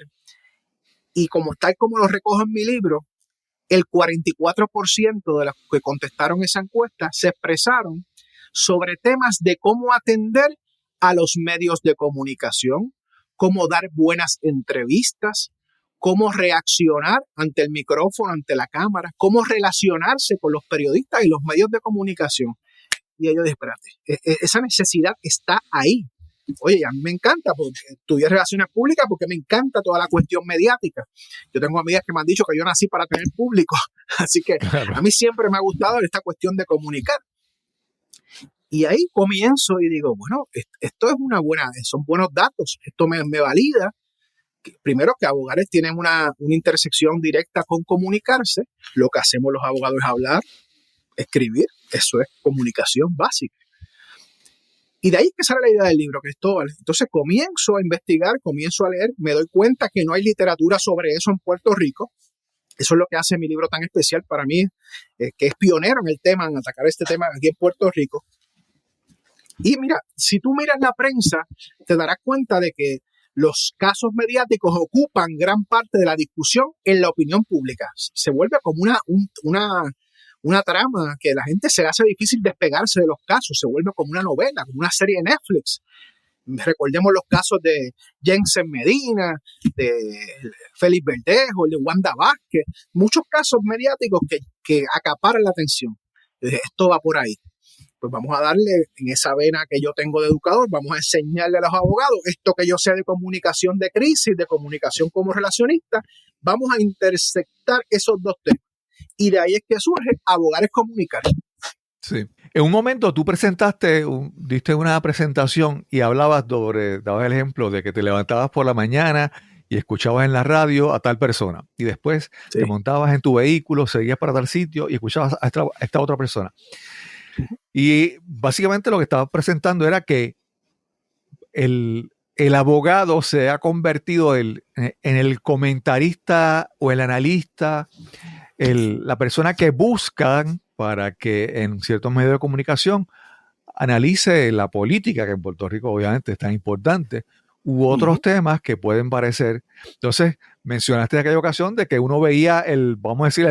Y tal como lo recojo en mi libro, el 44% de los que contestaron esa encuesta se expresaron sobre temas de cómo atender a los medios de comunicación, cómo dar buenas entrevistas, cómo reaccionar ante el micrófono, ante la cámara, cómo relacionarse con los periodistas y los medios de comunicación. Y ellos dicen, espérate, esa necesidad está ahí. Oye, a mí me encanta, porque estudié relaciones públicas porque me encanta toda la cuestión mediática. Yo tengo amigas que me han dicho que yo nací para tener público, así que claro. A mí siempre me ha gustado esta cuestión de comunicar. Y ahí comienzo y digo, bueno, esto es son buenos datos, esto me valida. Primero que abogados tienen una intersección directa con comunicarse, lo que hacemos los abogados es hablar, escribir, eso es comunicación básica. Y de ahí es que sale la idea del libro, Cristóbal. Entonces comienzo a investigar, comienzo a leer, me doy cuenta que no hay literatura sobre eso en Puerto Rico. Eso es lo que hace mi libro tan especial para mí, que es pionero en el tema, en atacar este tema aquí en Puerto Rico. Y mira, si tú miras la prensa, te darás cuenta de que los casos mediáticos ocupan gran parte de la discusión en la opinión pública. Se vuelve como una trama que la gente se le hace difícil despegarse de los casos, se vuelve como una novela, como una serie de Netflix. Recordemos los casos de Jensen Medina, de Félix Verdejo, de Wanda Vázquez, muchos casos mediáticos que acaparan la atención. Esto va por ahí. Pues vamos a darle en esa vena que yo tengo de educador, vamos a enseñarle a los abogados esto que yo sé de comunicación de crisis, de comunicación como relacionista, vamos a intersectar esos dos temas. Y de ahí es que surge Abogar es Comunicar. Sí. En un momento tú diste una presentación y dabas el ejemplo de que te levantabas por la mañana y escuchabas en la radio a tal persona. Y después te montabas en tu vehículo, seguías para tal sitio y escuchabas a esta otra persona. Y básicamente lo que estaba presentando era que el abogado se ha convertido en el comentarista o el analista, la persona que buscan para que en ciertos medios de comunicación analice la política, que en Puerto Rico obviamente es tan importante, u otros temas que pueden parecer. Entonces, mencionaste en aquella ocasión de que uno veía el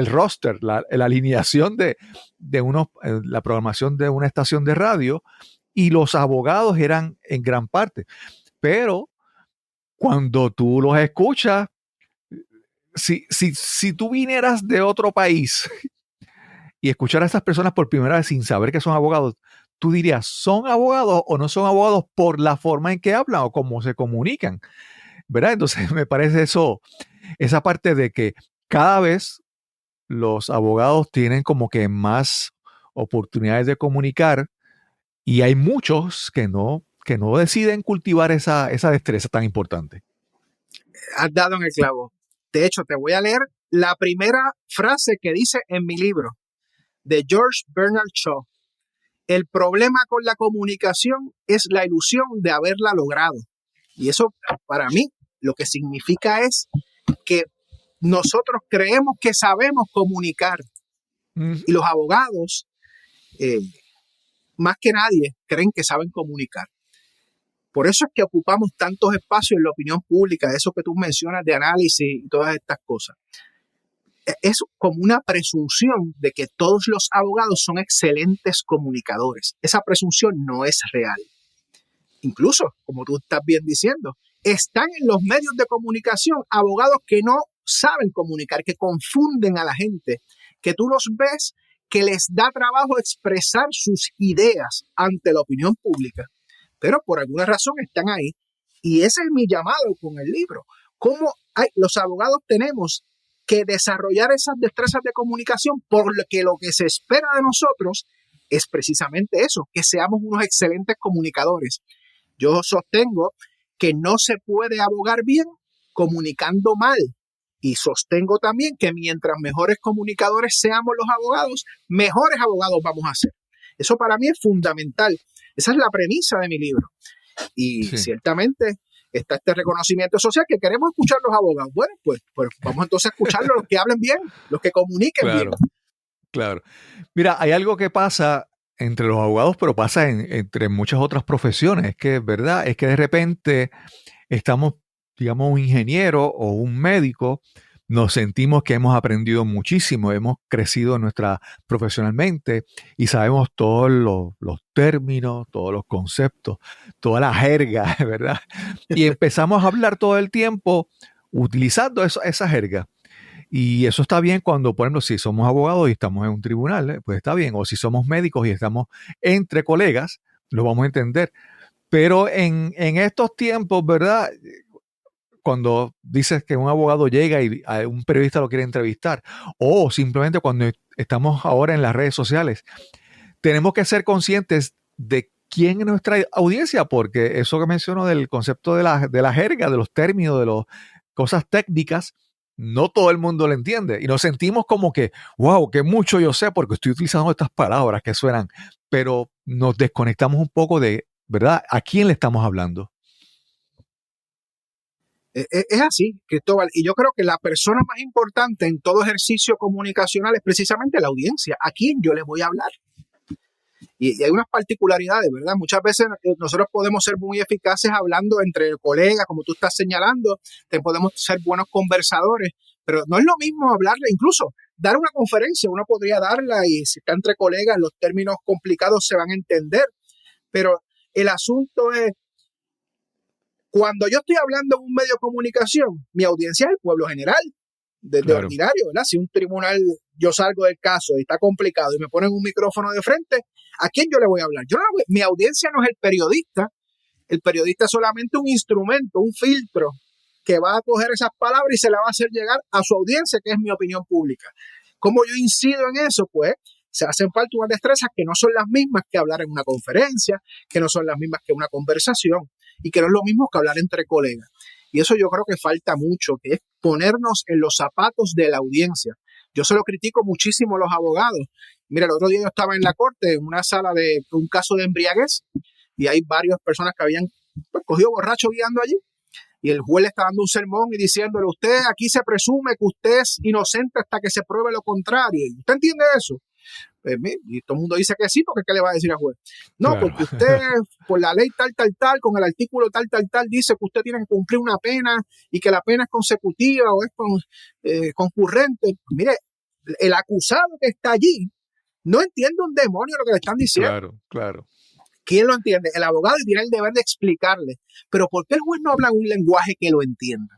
roster, la alineación de la programación de una estación de radio, y los abogados eran en gran parte. Pero cuando tú los escuchas, si tú vinieras de otro país y escucharas a estas personas por primera vez sin saber que son abogados, tú dirías, ¿son abogados o no son abogados por la forma en que hablan o cómo se comunican? ¿Verdad? Entonces me parece eso esa parte de que cada vez los abogados tienen como que más oportunidades de comunicar y hay muchos que no deciden cultivar esa destreza tan importante. Has dado en el clavo. De hecho, te voy a leer la primera frase que dice en mi libro de George Bernard Shaw. El problema con la comunicación es la ilusión de haberla logrado. Y eso, para mí, lo que significa es que nosotros creemos que sabemos comunicar. Y los abogados, más que nadie, creen que saben comunicar. Por eso es que ocupamos tantos espacios en la opinión pública, eso que tú mencionas de análisis y todas estas cosas. Es como una presunción de que todos los abogados son excelentes comunicadores. Esa presunción no es real. Incluso, como tú estás bien diciendo, están en los medios de comunicación abogados que no saben comunicar, que confunden a la gente, que tú los ves que les da trabajo expresar sus ideas ante la opinión pública, pero por alguna razón están ahí. Y ese es mi llamado con el libro. ¿Cómo los abogados tenemos que desarrollar esas destrezas de comunicación? Porque lo que se espera de nosotros es precisamente eso, que seamos unos excelentes comunicadores. Yo sostengo que no se puede abogar bien comunicando mal. Y sostengo también que mientras mejores comunicadores seamos los abogados, mejores abogados vamos a ser. Eso para mí es fundamental. Esa es la premisa de mi libro. Y ciertamente está este reconocimiento social que queremos escuchar los abogados. Bueno, pues vamos entonces a escuchar los que hablen bien, los que comuniquen bien. Claro. Mira, hay algo que pasa entre los abogados, pero pasa entre muchas otras profesiones. Es que, ¿verdad? Es que de repente estamos, digamos, un ingeniero o un médico, nos sentimos que hemos aprendido muchísimo, hemos crecido profesionalmente y sabemos todos los términos, todos los conceptos, toda la jerga, ¿verdad? Y empezamos a hablar todo el tiempo utilizando esa jerga. Y eso está bien cuando, por ejemplo, si somos abogados y estamos en un tribunal, pues está bien. O si somos médicos y estamos entre colegas, lo vamos a entender. Pero en estos tiempos, ¿verdad? Cuando dices que un abogado llega y un periodista lo quiere entrevistar, o simplemente cuando estamos ahora en las redes sociales, tenemos que ser conscientes de quién es nuestra audiencia, porque eso que menciono del concepto de la jerga, de los términos, de las cosas técnicas, no todo el mundo lo entiende. Y nos sentimos como que, wow, que mucho yo sé porque estoy utilizando estas palabras que suenan, pero nos desconectamos un poco de, ¿verdad?, a quién le estamos hablando. Es así, Cristóbal, y yo creo que la persona más importante en todo ejercicio comunicacional es precisamente la audiencia, a quién yo le voy a hablar. Y hay unas particularidades, ¿verdad? Muchas veces nosotros podemos ser muy eficaces hablando entre colegas, como tú estás señalando, podemos ser buenos conversadores, pero no es lo mismo hablarle, incluso dar una conferencia, uno podría darla y si está entre colegas los términos complicados se van a entender, pero el asunto es, cuando yo estoy hablando en un medio de comunicación, mi audiencia es el pueblo general, desde claro. Ordinario, ¿verdad? Si un tribunal, yo salgo del caso y está complicado y me ponen un micrófono de frente, ¿a quién yo le voy a hablar? Mi audiencia no es el periodista es solamente un instrumento, un filtro que va a coger esas palabras y se la va a hacer llegar a su audiencia, que es mi opinión pública. ¿Cómo yo incido en eso? Pues se hacen falta unas destrezas que no son las mismas que hablar en una conferencia, que no son las mismas que una conversación y que no es lo mismo que hablar entre colegas. Y eso yo creo que falta mucho, que es ponernos en los zapatos de la audiencia. Yo se lo critico muchísimo a los abogados. Mira, el otro día yo estaba en la corte, en una sala de un caso de embriaguez, y hay varias personas que habían cogido borracho guiando allí. Y el juez le está dando un sermón y diciéndole, usted aquí se presume que usted es inocente hasta que se pruebe lo contrario. ¿Usted entiende eso? Y todo el mundo dice que sí, porque ¿qué le va a decir al juez? No, claro. Porque usted, por la ley tal, con el artículo tal, dice que usted tiene que cumplir una pena y que la pena es consecutiva o es concurrente. Mire, el acusado que está allí no entiende un demonio lo que le están diciendo. Claro. ¿Quién lo entiende? El abogado tiene el deber de explicarle. Pero ¿por qué el juez no habla un lenguaje que lo entienda?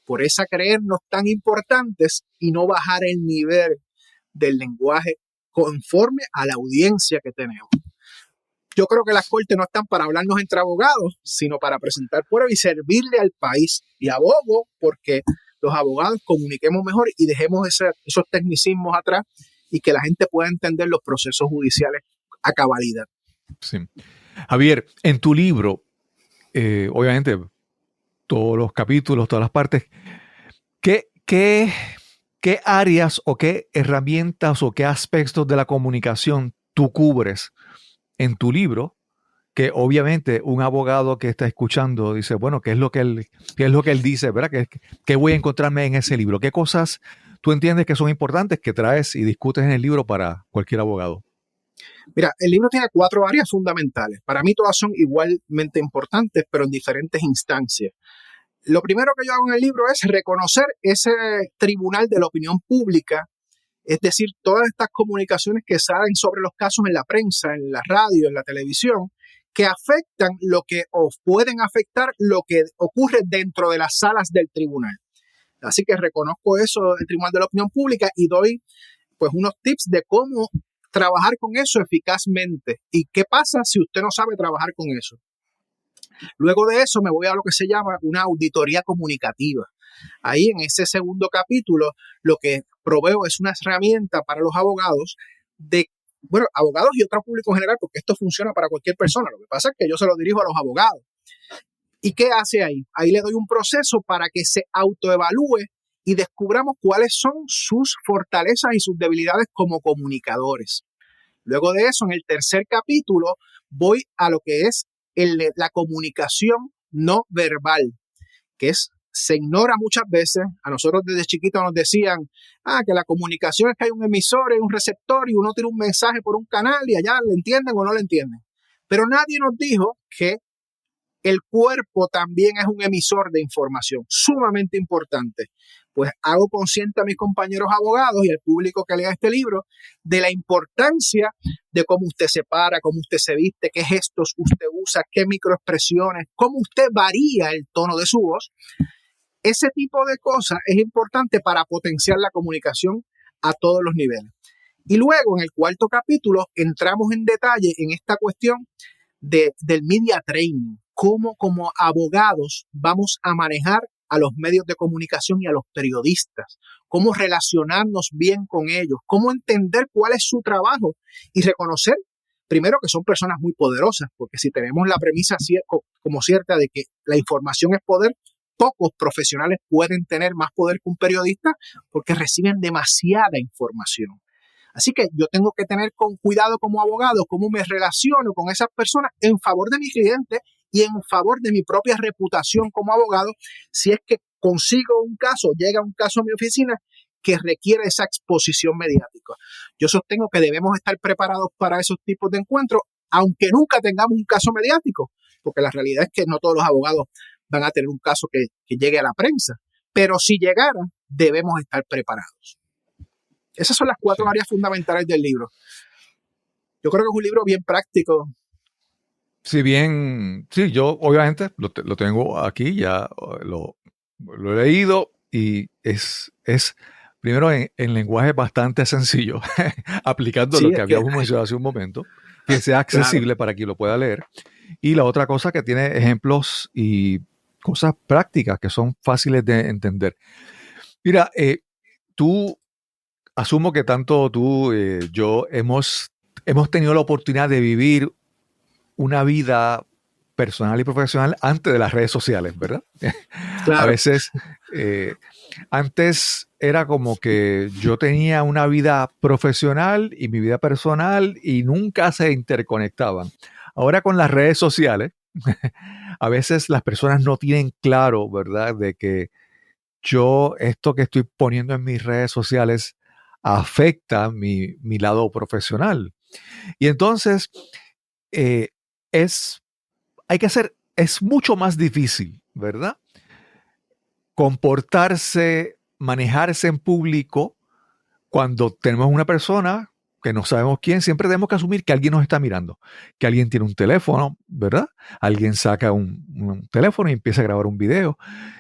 Por esa creernos tan importantes y no bajar el nivel del lenguaje conforme a la audiencia que tenemos. Yo creo que las cortes no están para hablarnos entre abogados, sino para presentar pruebas y servirle al país. Y abogo porque los abogados comuniquemos mejor y dejemos esos tecnicismos atrás y que la gente pueda entender los procesos judiciales a cabalidad. Sí. Javier, en tu libro, obviamente, todos los capítulos, todas las partes, ¿qué áreas o qué herramientas o qué aspectos de la comunicación tú cubres en tu libro? Que obviamente un abogado que está escuchando dice, bueno, ¿qué es lo que él dice, ¿verdad? ¿Qué voy a encontrarme en ese libro? ¿Qué cosas tú entiendes que son importantes que traes y discutes en el libro para cualquier abogado? Mira, el libro tiene 4 áreas fundamentales. Para mí todas son igualmente importantes, pero en diferentes instancias. Lo primero que yo hago en el libro es reconocer ese tribunal de la opinión pública, es decir, todas estas comunicaciones que salen sobre los casos en la prensa, en la radio, en la televisión, que afectan o pueden afectar lo que ocurre dentro de las salas del tribunal. Así que reconozco eso del tribunal de la opinión pública y doy pues unos tips de cómo trabajar con eso eficazmente. ¿Y qué pasa si usted no sabe trabajar con eso? Luego de eso me voy a lo que se llama una auditoría comunicativa. Ahí en ese segundo capítulo lo que proveo es una herramienta para los abogados abogados y otro público en general, porque esto funciona para cualquier persona. Lo que pasa es que yo se lo dirijo a los abogados. ¿Y qué hace ahí? Ahí le doy un proceso para que se autoevalúe y descubramos cuáles son sus fortalezas y sus debilidades como comunicadores. Luego de eso, en el tercer capítulo, voy a lo que es la comunicación no verbal, que se ignora muchas veces. A nosotros desde chiquitos nos decían que la comunicación es que hay un emisor y un receptor y uno tira un mensaje por un canal y allá le entienden o no le entienden. Pero nadie nos dijo que el cuerpo también es un emisor de información, sumamente importante. Pues hago consciente a mis compañeros abogados y al público que lea este libro de la importancia de cómo usted se para, cómo usted se viste, qué gestos usted usa, qué microexpresiones, cómo usted varía el tono de su voz. Ese tipo de cosas es importante para potenciar la comunicación a todos los niveles. Y luego, en el cuarto capítulo, entramos en detalle en esta cuestión del media training. Cómo como abogados vamos a manejar a los medios de comunicación y a los periodistas. Cómo relacionarnos bien con ellos. Cómo entender cuál es su trabajo y reconocer, primero, que son personas muy poderosas, porque si tenemos la premisa como cierta de que la información es poder, pocos profesionales pueden tener más poder que un periodista porque reciben demasiada información. Así que yo tengo que tener con cuidado como abogado cómo me relaciono con esas personas en favor de mi cliente y en favor de mi propia reputación como abogado, si es que consigo un caso, llega un caso a mi oficina que requiere esa exposición mediática. Yo sostengo que debemos estar preparados para esos tipos de encuentros, aunque nunca tengamos un caso mediático, porque la realidad es que no todos los abogados van a tener un caso que llegue a la prensa, pero si llegara, debemos estar preparados. Esas son las 4 áreas fundamentales del libro. Yo creo que es un libro bien práctico. Sí, yo obviamente lo tengo aquí, ya lo he leído y es primero en lenguaje bastante sencillo, aplicando lo que habíamos mencionado hace un momento, que sea accesible para quien lo pueda leer. Y la otra cosa que tiene ejemplos y cosas prácticas que son fáciles de entender. Mira, asumo que tanto tú y yo hemos tenido la oportunidad de vivir una vida personal y profesional antes de las redes sociales, ¿verdad? Claro. A veces, antes era como que yo tenía una vida profesional y mi vida personal y nunca se interconectaban. Ahora con las redes sociales, a veces las personas no tienen claro, ¿verdad?, de que esto que estoy poniendo en mis redes sociales afecta mi lado profesional. Y entonces, es mucho más difícil, ¿verdad?, comportarse, manejarse en público cuando tenemos una persona que no sabemos quién. Siempre tenemos que asumir que alguien nos está mirando, que alguien tiene un teléfono, ¿verdad? Alguien saca un teléfono y empieza a grabar un video.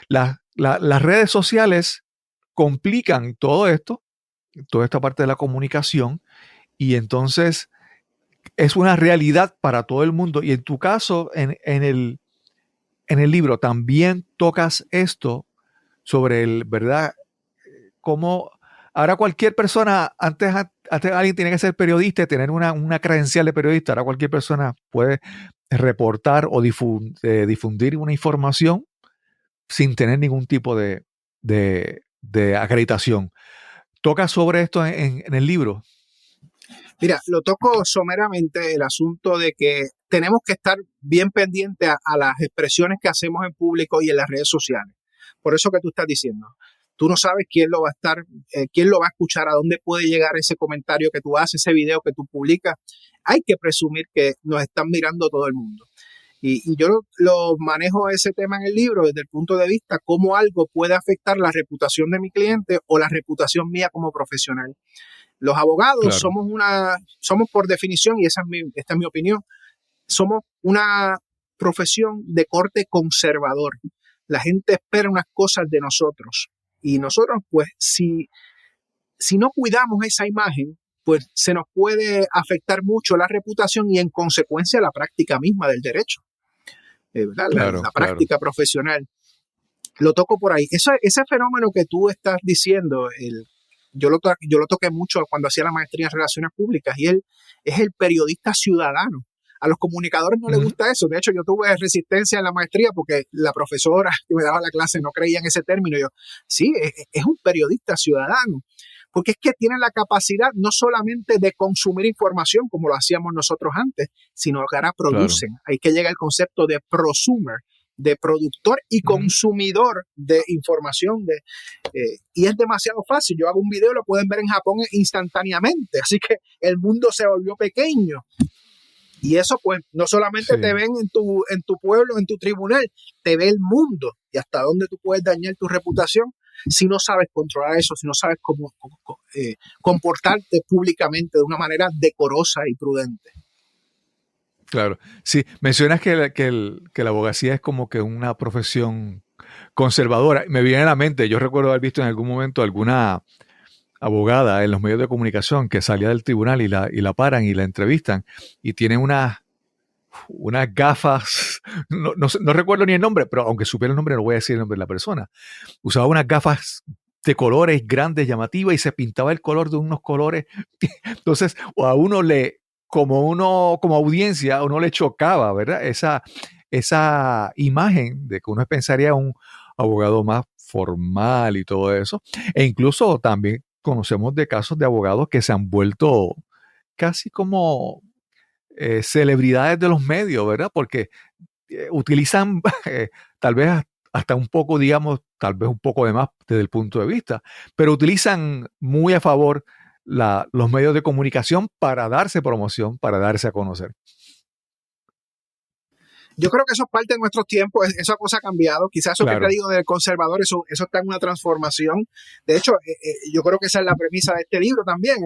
Las redes sociales complican todo esto, toda esta parte de la comunicación, y entonces es una realidad para todo el mundo. Y en tu caso, en el libro, también tocas esto sobre el, ¿verdad? Cómo ahora cualquier persona, antes alguien tenía que ser periodista y tener una credencial de periodista, ahora cualquier persona puede reportar o difundir una información sin tener ningún tipo de acreditación. ¿Toca sobre esto en el libro? Mira, lo toco someramente el asunto de que tenemos que estar bien pendientes a las expresiones que hacemos en público y en las redes sociales. Por eso que tú estás diciendo. Tú no sabes quién lo va a estar, quién lo va a escuchar, a dónde puede llegar ese comentario que tú haces, ese video que tú publicas. Hay que presumir que nos están mirando todo el mundo. Y yo lo manejo ese tema en el libro desde el punto de vista cómo algo puede afectar la reputación de mi cliente o la reputación mía como profesional. Los abogados claro. somos por definición, y esta es mi opinión, somos una profesión de corte conservador. La gente espera unas cosas de nosotros. Y nosotros, pues, si no cuidamos esa imagen, pues se nos puede afectar mucho la reputación y en consecuencia la práctica misma del derecho. ¿Verdad? Claro, la práctica profesional. Lo toco por ahí. Ese fenómeno que tú estás diciendo, yo lo toqué mucho cuando hacía la maestría en Relaciones Públicas, y él es el periodista ciudadano. A los comunicadores no les gusta eso. De hecho, yo tuve resistencia en la maestría porque la profesora que me daba la clase no creía en ese término. Yo, sí, es un periodista ciudadano. Porque es que tienen la capacidad no solamente de consumir información como lo hacíamos nosotros antes, sino que ahora producen. Claro. Ahí que llega el concepto de prosumer, de productor y consumidor de información. Y es demasiado fácil. Yo hago un video, lo pueden ver en Japón instantáneamente. Así que el mundo se volvió pequeño. Y eso, pues, no solamente te ven en tu pueblo, en tu tribunal, te ve el mundo. Y hasta dónde tú puedes dañar tu reputación si no sabes controlar eso, si no sabes cómo comportarte públicamente de una manera decorosa y prudente. Claro. Sí, mencionas que la abogacía es como que una profesión conservadora. Me viene a la mente, yo recuerdo haber visto en algún momento alguna abogada en los medios de comunicación que salía del tribunal y la paran y la entrevistan y tiene unas gafas, no recuerdo ni el nombre, pero aunque supiera el nombre no voy a decir el nombre de la persona. Usaba unas gafas de colores grandes, llamativas, y se pintaba el color de unos colores. Entonces, a uno como audiencia, a uno le chocaba, ¿verdad? Esa imagen de que uno pensaría un abogado más formal y todo eso. E incluso también conocemos de casos de abogados que se han vuelto casi como celebridades de los medios, ¿verdad? Porque utilizan tal vez hasta un poco, digamos, tal vez un poco de más desde el punto de vista, pero utilizan muy a favor los medios de comunicación para darse promoción, para darse a conocer. Yo creo que eso es parte de nuestros tiempos, esa cosa ha cambiado. Quizás eso que te digo del conservador, eso está en una transformación. De hecho, yo creo que esa es la premisa de este libro también.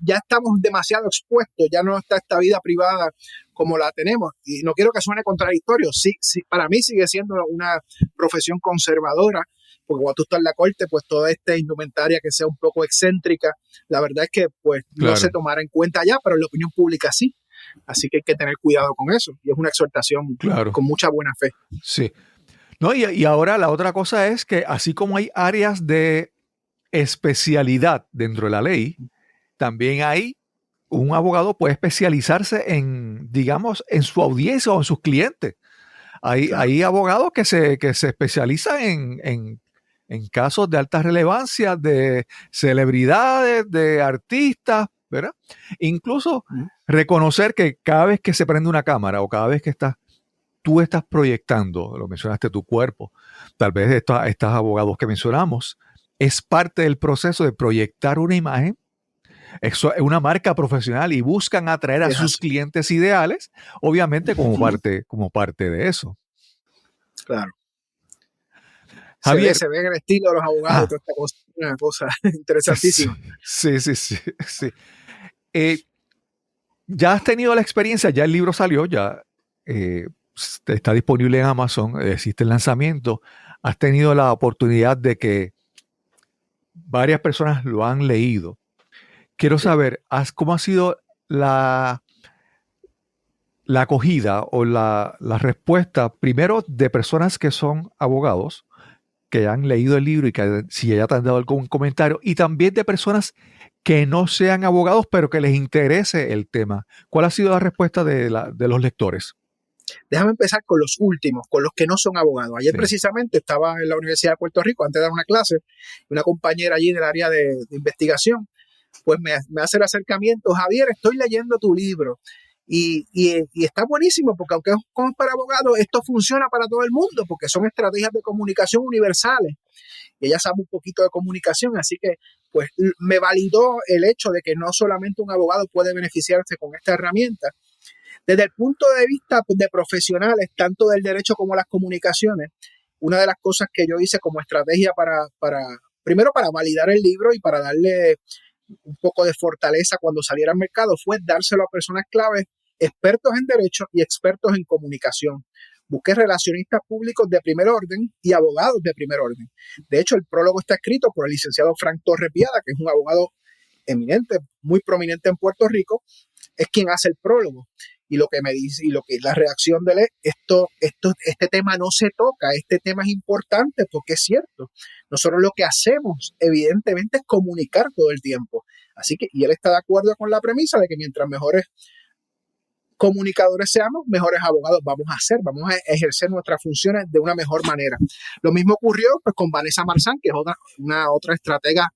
Ya estamos demasiado expuestos, ya no está esta vida privada como la tenemos. Y no quiero que suene contradictorio. Sí, para mí sigue siendo una profesión conservadora, porque cuando tú estás en la corte, pues toda esta indumentaria que sea un poco excéntrica, la verdad es que pues no se tomará en cuenta ya, pero en la opinión pública sí. Así que hay que tener cuidado con eso. Y es una exhortación con mucha buena fe. Sí. No, y ahora la otra cosa es que así como hay áreas de especialidad dentro de la ley, también hay un abogado puede especializarse en, digamos, en su audiencia o en sus clientes. Hay abogados que se especializan en casos de alta relevancia, de celebridades, de artistas, ¿verdad? Incluso reconocer que cada vez que se prende una cámara o cada vez que tú estás proyectando, lo mencionaste, tu cuerpo, tal vez estos abogados que mencionamos, es parte del proceso de proyectar una imagen, es una marca profesional y buscan atraer a sus clientes ideales, obviamente como parte de eso. Claro. Javier, se ve en el estilo de los abogados, toda esta cosa, una cosa interesantísima. Sí. Ya has tenido la experiencia, ya el libro salió, ya está disponible en Amazon, existe el lanzamiento, has tenido la oportunidad de que varias personas lo han leído. Quiero saber cómo ha sido la acogida o la respuesta, primero, de personas que son abogados que han leído el libro y que si ya te han dado algún comentario, y también de personas que no sean abogados, pero que les interese el tema. ¿Cuál ha sido la respuesta de los lectores? Déjame empezar con los últimos, con los que no son abogados. Ayer precisamente estaba en la Universidad de Puerto Rico antes de dar una clase, y una compañera allí del área de investigación, pues me hace el acercamiento: Javier, estoy leyendo tu libro y está buenísimo, porque aunque es como para abogados, esto funciona para todo el mundo, porque son estrategias de comunicación universales. Y ella sabe un poquito de comunicación, así que pues me validó el hecho de que no solamente un abogado puede beneficiarse con esta herramienta. Desde el punto de vista de profesionales, tanto del derecho como las comunicaciones, una de las cosas que yo hice como estrategia primero para validar el libro y para darle un poco de fortaleza cuando saliera al mercado, fue dárselo a personas claves, expertos en derecho y expertos en comunicación. Busqué relacionistas públicos de primer orden y abogados de primer orden. De hecho, el prólogo está escrito por el licenciado Frank Torres Viada, que es un abogado eminente, muy prominente en Puerto Rico, es quien hace el prólogo. Y lo que me dice, y lo que la reacción de él es: este tema no se toca, este tema es importante, porque es cierto. Nosotros lo que hacemos, evidentemente, es comunicar todo el tiempo. Así que, y él está de acuerdo con la premisa de que mientras mejores comunicadores seamos, mejores abogados vamos a ejercer nuestras funciones de una mejor manera. Lo mismo ocurrió pues con Vanessa Marzán, que es otra estratega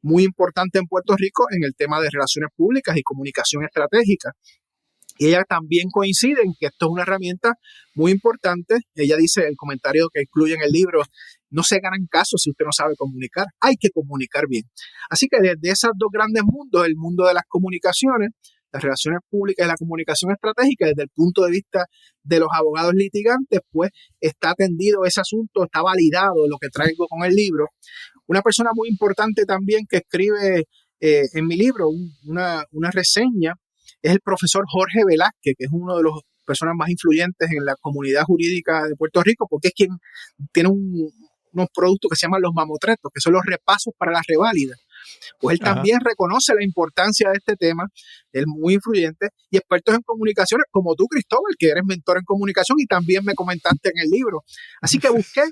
muy importante en Puerto Rico en el tema de relaciones públicas y comunicación estratégica. Y ella también coincide en que esto es una herramienta muy importante. Ella dice, el comentario que incluye en el libro: no se ganan casos si usted no sabe comunicar, hay que comunicar bien. Así que desde esos dos grandes mundos, el mundo de las comunicaciones, las relaciones públicas y la comunicación estratégica, desde el punto de vista de los abogados litigantes, pues está atendido ese asunto, está validado lo que traigo con el libro. Una persona muy importante también que escribe en mi libro una reseña es el profesor Jorge Velázquez, que es uno de los personas más influyentes en la comunidad jurídica de Puerto Rico, porque es quien tiene unos productos que se llaman los mamotretos, que son los repasos para las reválidas. Pues él también reconoce la importancia de este tema, él muy influyente, y expertos en comunicaciones como tú, Cristóbal, que eres mentor en comunicación y también me comentaste en el libro. Así que busqué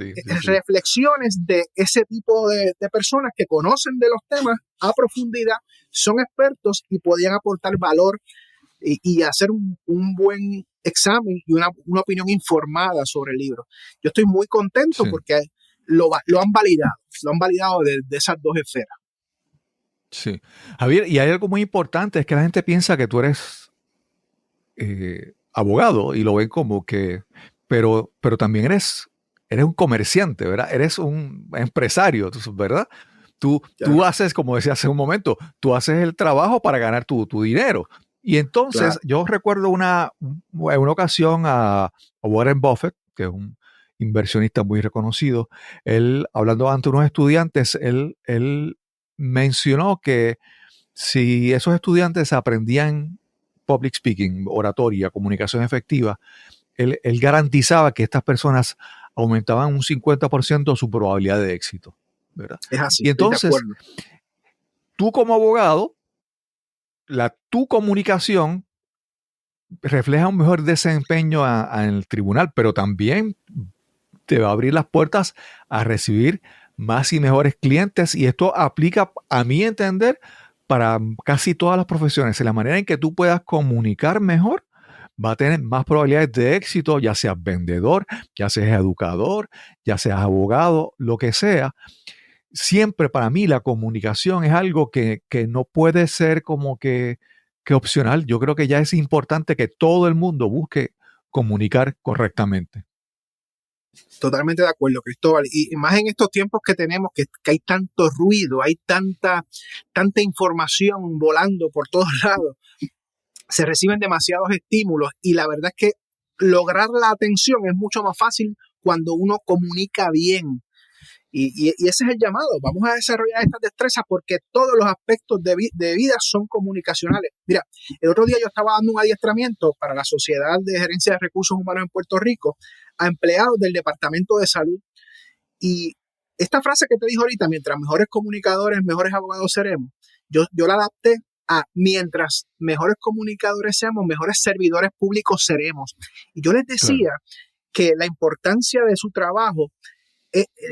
reflexiones de ese tipo de personas que conocen de los temas a profundidad, son expertos y podían aportar valor y hacer un buen examen y una opinión informada sobre el libro. Yo estoy muy contento porque lo han validado de esas dos esferas. Sí. Javier, y hay algo muy importante, es que la gente piensa que tú eres abogado y lo ven como que, pero también eres un comerciante, ¿verdad? Eres un empresario, ¿verdad? Tú haces, como decía hace un momento, tú haces el trabajo para ganar tu dinero. Y entonces yo recuerdo en una ocasión a Warren Buffett, que es un inversionista muy reconocido, él, hablando ante unos estudiantes, él mencionó que si esos estudiantes aprendían public speaking, oratoria, comunicación efectiva, él garantizaba que estas personas aumentaban un 50% su probabilidad de éxito, ¿verdad? Es así. Y entonces, tú como abogado, tu comunicación refleja un mejor desempeño en el tribunal, pero también te va a abrir las puertas a recibir más y mejores clientes, y esto aplica, a mi entender, para casi todas las profesiones. En la manera en que tú puedas comunicar mejor, va a tener más probabilidades de éxito, ya seas vendedor, ya seas educador, ya seas abogado, lo que sea. Siempre para mí la comunicación es algo que no puede ser como que opcional. Yo creo que ya es importante que todo el mundo busque comunicar correctamente. Totalmente de acuerdo, Cristóbal. Y más en estos tiempos que tenemos, que hay tanto ruido, hay tanta información volando por todos lados, se reciben demasiados estímulos y la verdad es que lograr la atención es mucho más fácil cuando uno comunica bien. Y ese es el llamado. Vamos a desarrollar estas destrezas porque todos los aspectos de vida son comunicacionales. Mira, el otro día yo estaba dando un adiestramiento para la Sociedad de Gerencia de Recursos Humanos en Puerto Rico a empleados del Departamento de Salud. Y esta frase que te dije ahorita, mientras mejores comunicadores, mejores abogados seremos, yo la adapté a mientras mejores comunicadores seamos, mejores servidores públicos seremos. Y yo les decía que la importancia de su trabajo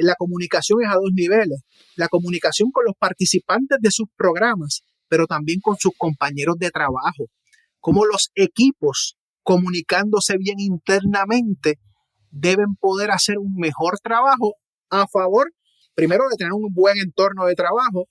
La comunicación es a dos niveles. La comunicación con los participantes de sus programas, pero también con sus compañeros de trabajo. Cómo los equipos, comunicándose bien internamente, deben poder hacer un mejor trabajo a favor, primero, de tener un buen entorno de trabajo,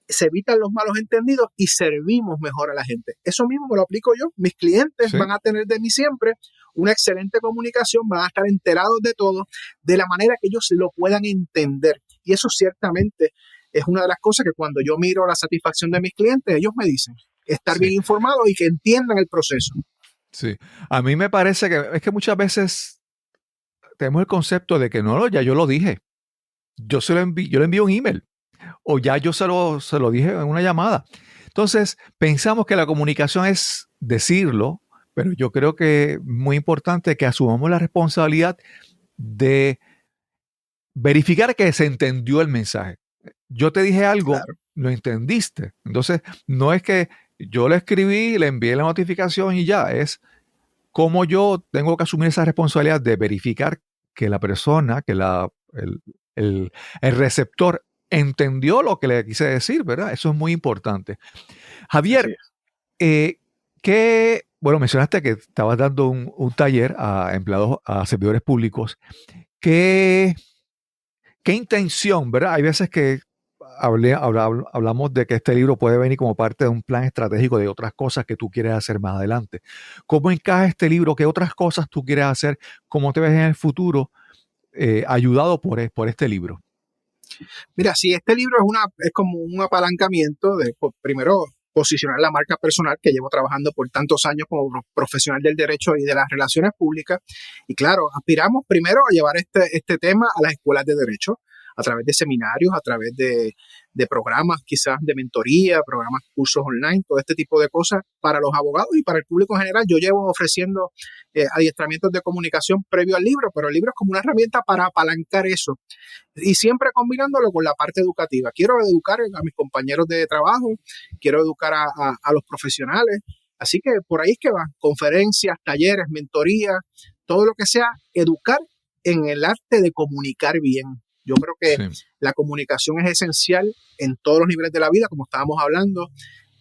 se evitan los malos entendidos y servimos mejor a la gente. Eso mismo me lo aplico yo. Mis clientes van a tener de mí siempre una excelente comunicación, van a estar enterados de todo, de la manera que ellos lo puedan entender. Y eso ciertamente es una de las cosas que cuando yo miro la satisfacción de mis clientes, ellos me dicen, estar bien informados y que entiendan el proceso. Sí, a mí me parece que es que muchas veces tenemos el concepto de que no, ya yo lo dije. Yo le envío un email. O ya yo se lo dije en una llamada. Entonces, pensamos que la comunicación es decirlo, pero yo creo que es muy importante que asumamos la responsabilidad de verificar que se entendió el mensaje. Yo te dije algo, claro, lo entendiste. Entonces, no es que yo le escribí, le envié la notificación y ya, es como yo tengo que asumir esa responsabilidad de verificar que la persona, que el receptor entendió lo que le quise decir, ¿verdad? Eso es muy importante. Javier, bueno, mencionaste que estabas dando un taller a empleados, a servidores públicos. ¿Qué intención, verdad? Hay veces que hablamos de que este libro puede venir como parte de un plan estratégico de otras cosas que tú quieres hacer más adelante. ¿Cómo encaja este libro? ¿Qué otras cosas tú quieres hacer? ¿Cómo te ves en el futuro ayudado por este libro? Mira, sí, este libro es como un apalancamiento de, primero, posicionar la marca personal que llevo trabajando por tantos años como profesional del derecho y de las relaciones públicas. Y claro, aspiramos primero a llevar este tema a las escuelas de derecho, a través de seminarios, a través de programas quizás de mentoría, programas, cursos online, todo este tipo de cosas para los abogados y para el público en general. Yo llevo ofreciendo adiestramientos de comunicación previo al libro, pero el libro es como una herramienta para apalancar eso y siempre combinándolo con la parte educativa. Quiero educar a mis compañeros de trabajo, quiero educar a los profesionales, así que por ahí es que van conferencias, talleres, mentorías, todo lo que sea educar en el arte de comunicar bien. Yo creo que la comunicación es esencial en todos los niveles de la vida, como estábamos hablando,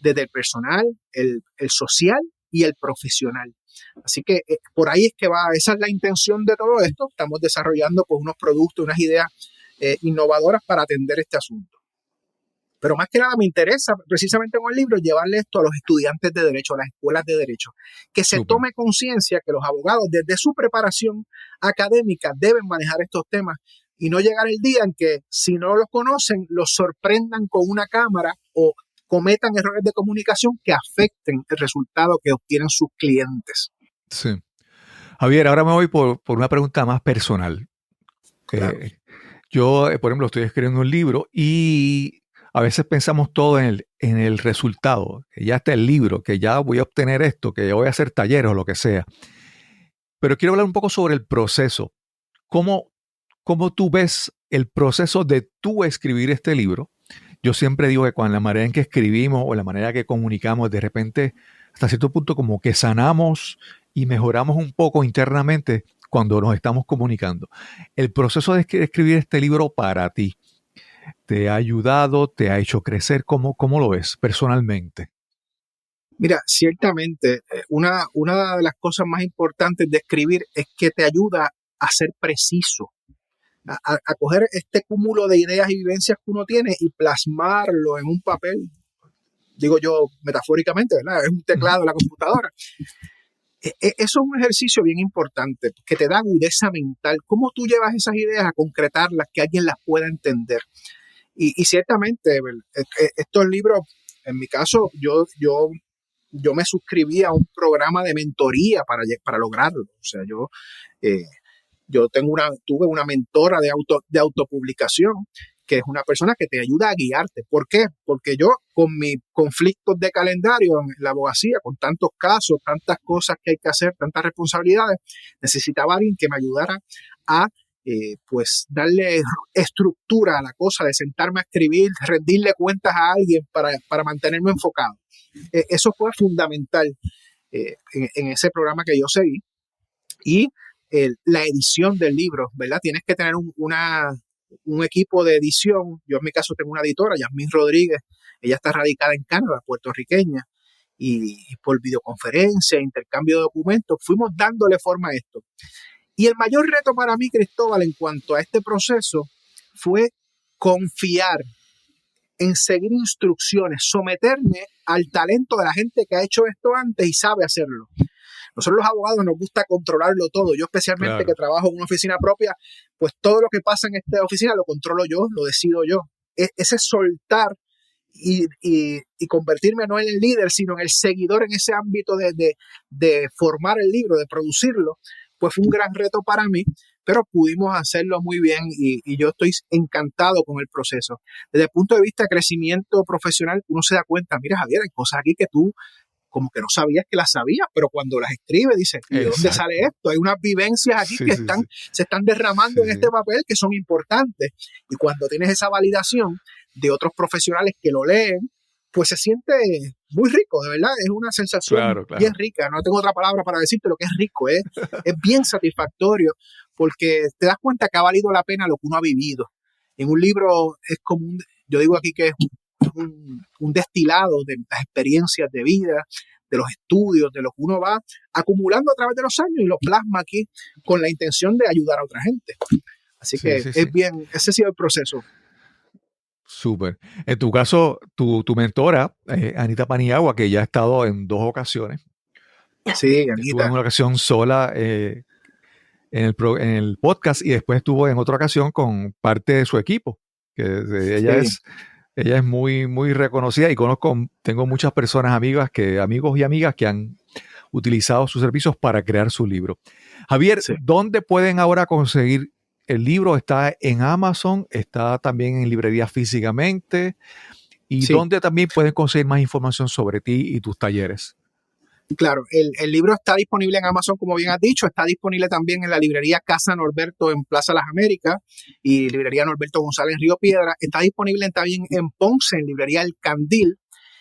desde el personal, el social y el profesional. Así que por ahí es que va, esa es la intención de todo esto. Estamos desarrollando pues, unos productos, unas ideas innovadoras para atender este asunto. Pero más que nada me interesa, precisamente con el libro, llevarle esto a los estudiantes de derecho, a las escuelas de derecho, que se tome conciencia que los abogados desde su preparación académica deben manejar estos temas y no llegar el día en que, si no los conocen, los sorprendan con una cámara o cometan errores de comunicación que afecten el resultado que obtienen sus clientes. Sí. Javier, ahora me voy por una pregunta más personal. Claro. Yo, por ejemplo, estoy escribiendo un libro y a veces pensamos todo en el resultado, que ya está el libro, que ya voy a obtener esto, que ya voy a hacer talleres o lo que sea. Pero quiero hablar un poco sobre el proceso. ¿Cómo tú ves el proceso de tú escribir este libro? Yo siempre digo que con la manera en que escribimos o la manera que comunicamos, de repente, hasta cierto punto, como que sanamos y mejoramos un poco internamente cuando nos estamos comunicando. El proceso de escribir este libro para ti, ¿te ha ayudado? ¿Te ha hecho crecer? ¿Cómo lo ves personalmente? Mira, ciertamente, una de las cosas más importantes de escribir es que te ayuda a ser preciso. A coger este cúmulo de ideas y vivencias que uno tiene y plasmarlo en un papel, digo yo metafóricamente, ¿verdad? Es un teclado de la computadora. Eso es un ejercicio bien importante que te da agudeza mental. ¿Cómo tú llevas esas ideas a concretarlas, que alguien las pueda entender? Y ciertamente, estos libros, en mi caso, yo me suscribí a un programa de mentoría para lograrlo. O sea, yo tuve una mentora de autopublicación, que es una persona que te ayuda a guiarte. ¿Por qué? Porque yo, con mis conflictos de calendario en la abogacía, con tantos casos, tantas cosas que hay que hacer, tantas responsabilidades, necesitaba a alguien que me ayudara a pues darle estructura a la cosa, de sentarme a escribir, rendirle cuentas a alguien para mantenerme enfocado. Eso fue fundamental en ese programa que yo seguí. Y la edición del libro, ¿verdad? Tienes que tener un equipo de edición. Yo en mi caso tengo una editora, Yasmín Rodríguez, ella está radicada en Canadá, puertorriqueña, y por videoconferencia, intercambio de documentos, fuimos dándole forma a esto. Y el mayor reto para mí, Cristóbal, en cuanto a este proceso, fue confiar en seguir instrucciones, someterme al talento de la gente que ha hecho esto antes y sabe hacerlo. Nosotros los abogados nos gusta controlarlo todo. Yo especialmente que trabajo en una oficina propia, pues todo lo que pasa en esta oficina lo controlo yo, lo decido yo. Ese soltar y convertirme no en el líder, sino en el seguidor en ese ámbito de formar el libro, de producirlo, pues fue un gran reto para mí, pero pudimos hacerlo muy bien y yo estoy encantado con el proceso. Desde el punto de vista de crecimiento profesional, uno se da cuenta, mira Javier, hay cosas aquí que tú como que no sabías que las sabías, pero cuando las escribes dices, ¿de dónde sale esto? Hay unas vivencias aquí que se están derramando en este papel que son importantes. Y cuando tienes esa validación de otros profesionales que lo leen, pues se siente muy rico, de verdad. Es una sensación bien rica. No tengo otra palabra para decirte lo que es rico. Es bien satisfactorio porque te das cuenta que ha valido la pena lo que uno ha vivido. En un libro es como yo digo aquí que es un destilado de las experiencias de vida, de los estudios, de lo que uno va acumulando a través de los años y lo plasma aquí con la intención de ayudar a otra gente. Así que es bien, ese ha sido el proceso. Súper. En tu caso, tu mentora, Anita Paniagua, que ya ha estado en 2 ocasiones. Sí, Anita. Estuvo en una ocasión sola en el podcast y después estuvo en otra ocasión con parte de su equipo. Ella es muy, muy reconocida y tengo muchas personas amigos y amigas que han utilizado sus servicios para crear su libro. Javier, ¿dónde pueden ahora conseguir el libro? ¿Está en Amazon? ¿Está también en librerías físicamente? ¿Y dónde también pueden conseguir más información sobre ti y tus talleres? Claro, el libro está disponible en Amazon, como bien has dicho, está disponible también en la librería Casa Norberto en Plaza Las Américas y librería Norberto González en Río Piedra. Está disponible también en Ponce, en librería El Candil,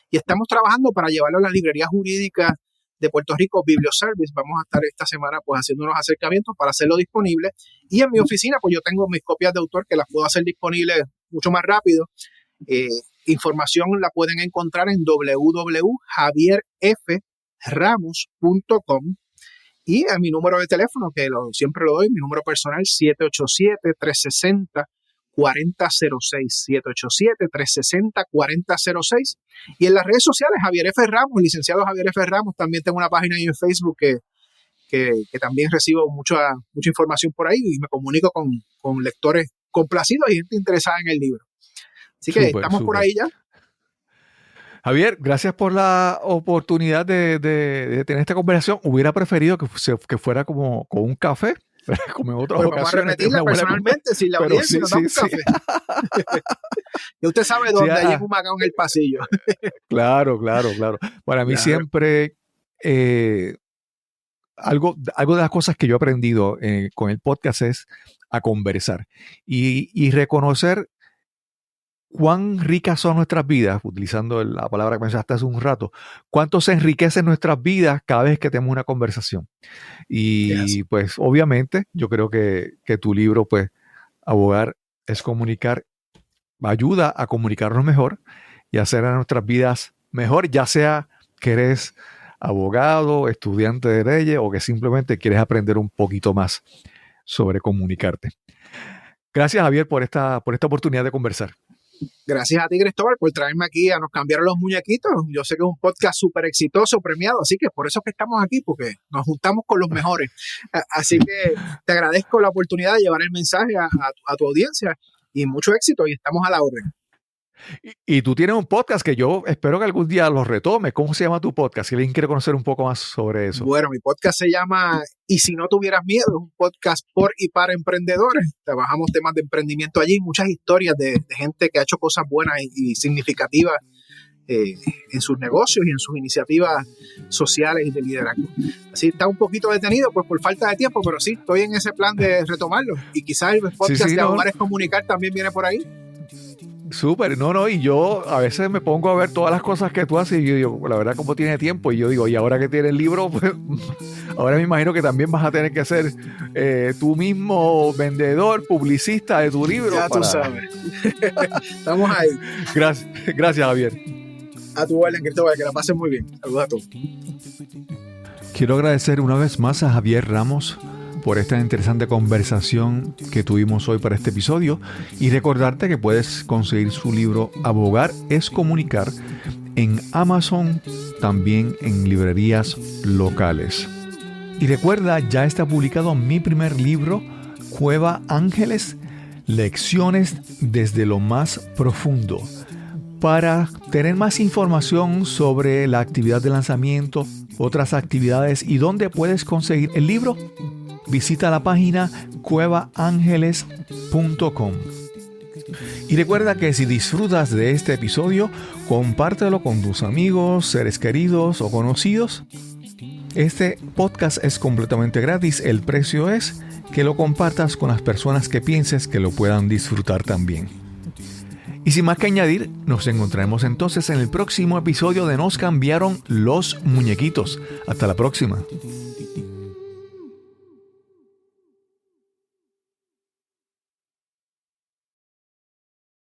y estamos trabajando para llevarlo a las librerías jurídicas de Puerto Rico, Biblioservice. Vamos a estar esta semana pues haciendo unos acercamientos para hacerlo disponible. Y en mi oficina, pues yo tengo mis copias de autor que las puedo hacer disponibles mucho más rápido. Información la pueden encontrar en www.javierframos.com y a mi número de teléfono, que siempre lo doy, mi número personal 787-360-4006, 787-360-4006, y en las redes sociales Javier F. Ramos, licenciado Javier F. Ramos. También tengo una página ahí en Facebook que también recibo mucha información por ahí y me comunico con lectores complacidos y gente interesada en el libro. Así que estamos por ahí ya. Javier, gracias por la oportunidad de tener esta conversación. Hubiera preferido que fuera como con un café, como en otras ocasiones. Vamos a repetirla personalmente, si la audiencia nos da un café. Y usted sabe dónde hay un Humacao en el pasillo. Claro. Para mí siempre algo de las cosas que yo he aprendido con el podcast es a conversar y reconocer cuán ricas son nuestras vidas, utilizando la palabra que mencionaste hace un rato, cuánto se enriquecen nuestras vidas cada vez que tenemos una conversación. Y pues obviamente yo creo que tu libro, pues, Abogar es Comunicar, ayuda a comunicarnos mejor y hacer a nuestras vidas mejor, ya sea que eres abogado, estudiante de leyes o que simplemente quieres aprender un poquito más sobre comunicarte. Gracias, Javier, por esta oportunidad de conversar. Gracias a ti, Cristóbal, por traerme aquí a Nos Cambiaron los Muñequitos. Yo sé que es un podcast súper exitoso, premiado, así que por eso es que estamos aquí, porque nos juntamos con los mejores. Así que te agradezco la oportunidad de llevar el mensaje a tu audiencia y mucho éxito, y estamos a la orden. Y tú tienes un podcast que yo espero que algún día lo retome. ¿Cómo se llama tu podcast? Si alguien quiere conocer un poco más sobre eso. Bueno, mi podcast se llama Y si no tuvieras miedo. Es un podcast por y para emprendedores. Trabajamos temas de emprendimiento allí, muchas historias de gente que ha hecho cosas buenas y significativas en sus negocios y en sus iniciativas sociales y de liderazgo. Así está un poquito detenido pues por falta de tiempo, pero sí, estoy en ese plan de retomarlo. Y quizás el podcast de Abogar es Comunicar también viene por ahí. Súper, no, y yo a veces me pongo a ver todas las cosas que tú haces y yo digo, la verdad, ¿cómo tiene tiempo? Y yo digo, y ahora que tienes el libro, pues ahora me imagino que también vas a tener que ser tú mismo vendedor, publicista de tu libro. Ya tú sabes. Estamos ahí. Gracias, Javier. A tu orden, Cristóbal, que la pases muy bien. Saludos a todos. Quiero agradecer una vez más a Javier Ramos por esta interesante conversación que tuvimos hoy para este episodio y recordarte que puedes conseguir su libro Abogar es Comunicar en Amazon, también en librerías locales. Y recuerda, ya está publicado mi primer libro, Cueva Ángeles, Lecciones desde lo más profundo. Para tener más información sobre la actividad de lanzamiento, otras actividades y dónde puedes conseguir el libro, visita la página cuevaangeles.com. Y recuerda que si disfrutas de este episodio, compártelo con tus amigos, seres queridos o conocidos. Este podcast es completamente gratis. El precio es que lo compartas con las personas que pienses que lo puedan disfrutar también. Y sin más que añadir, nos encontraremos entonces en el próximo episodio de Nos cambiaron los muñequitos. Hasta la próxima.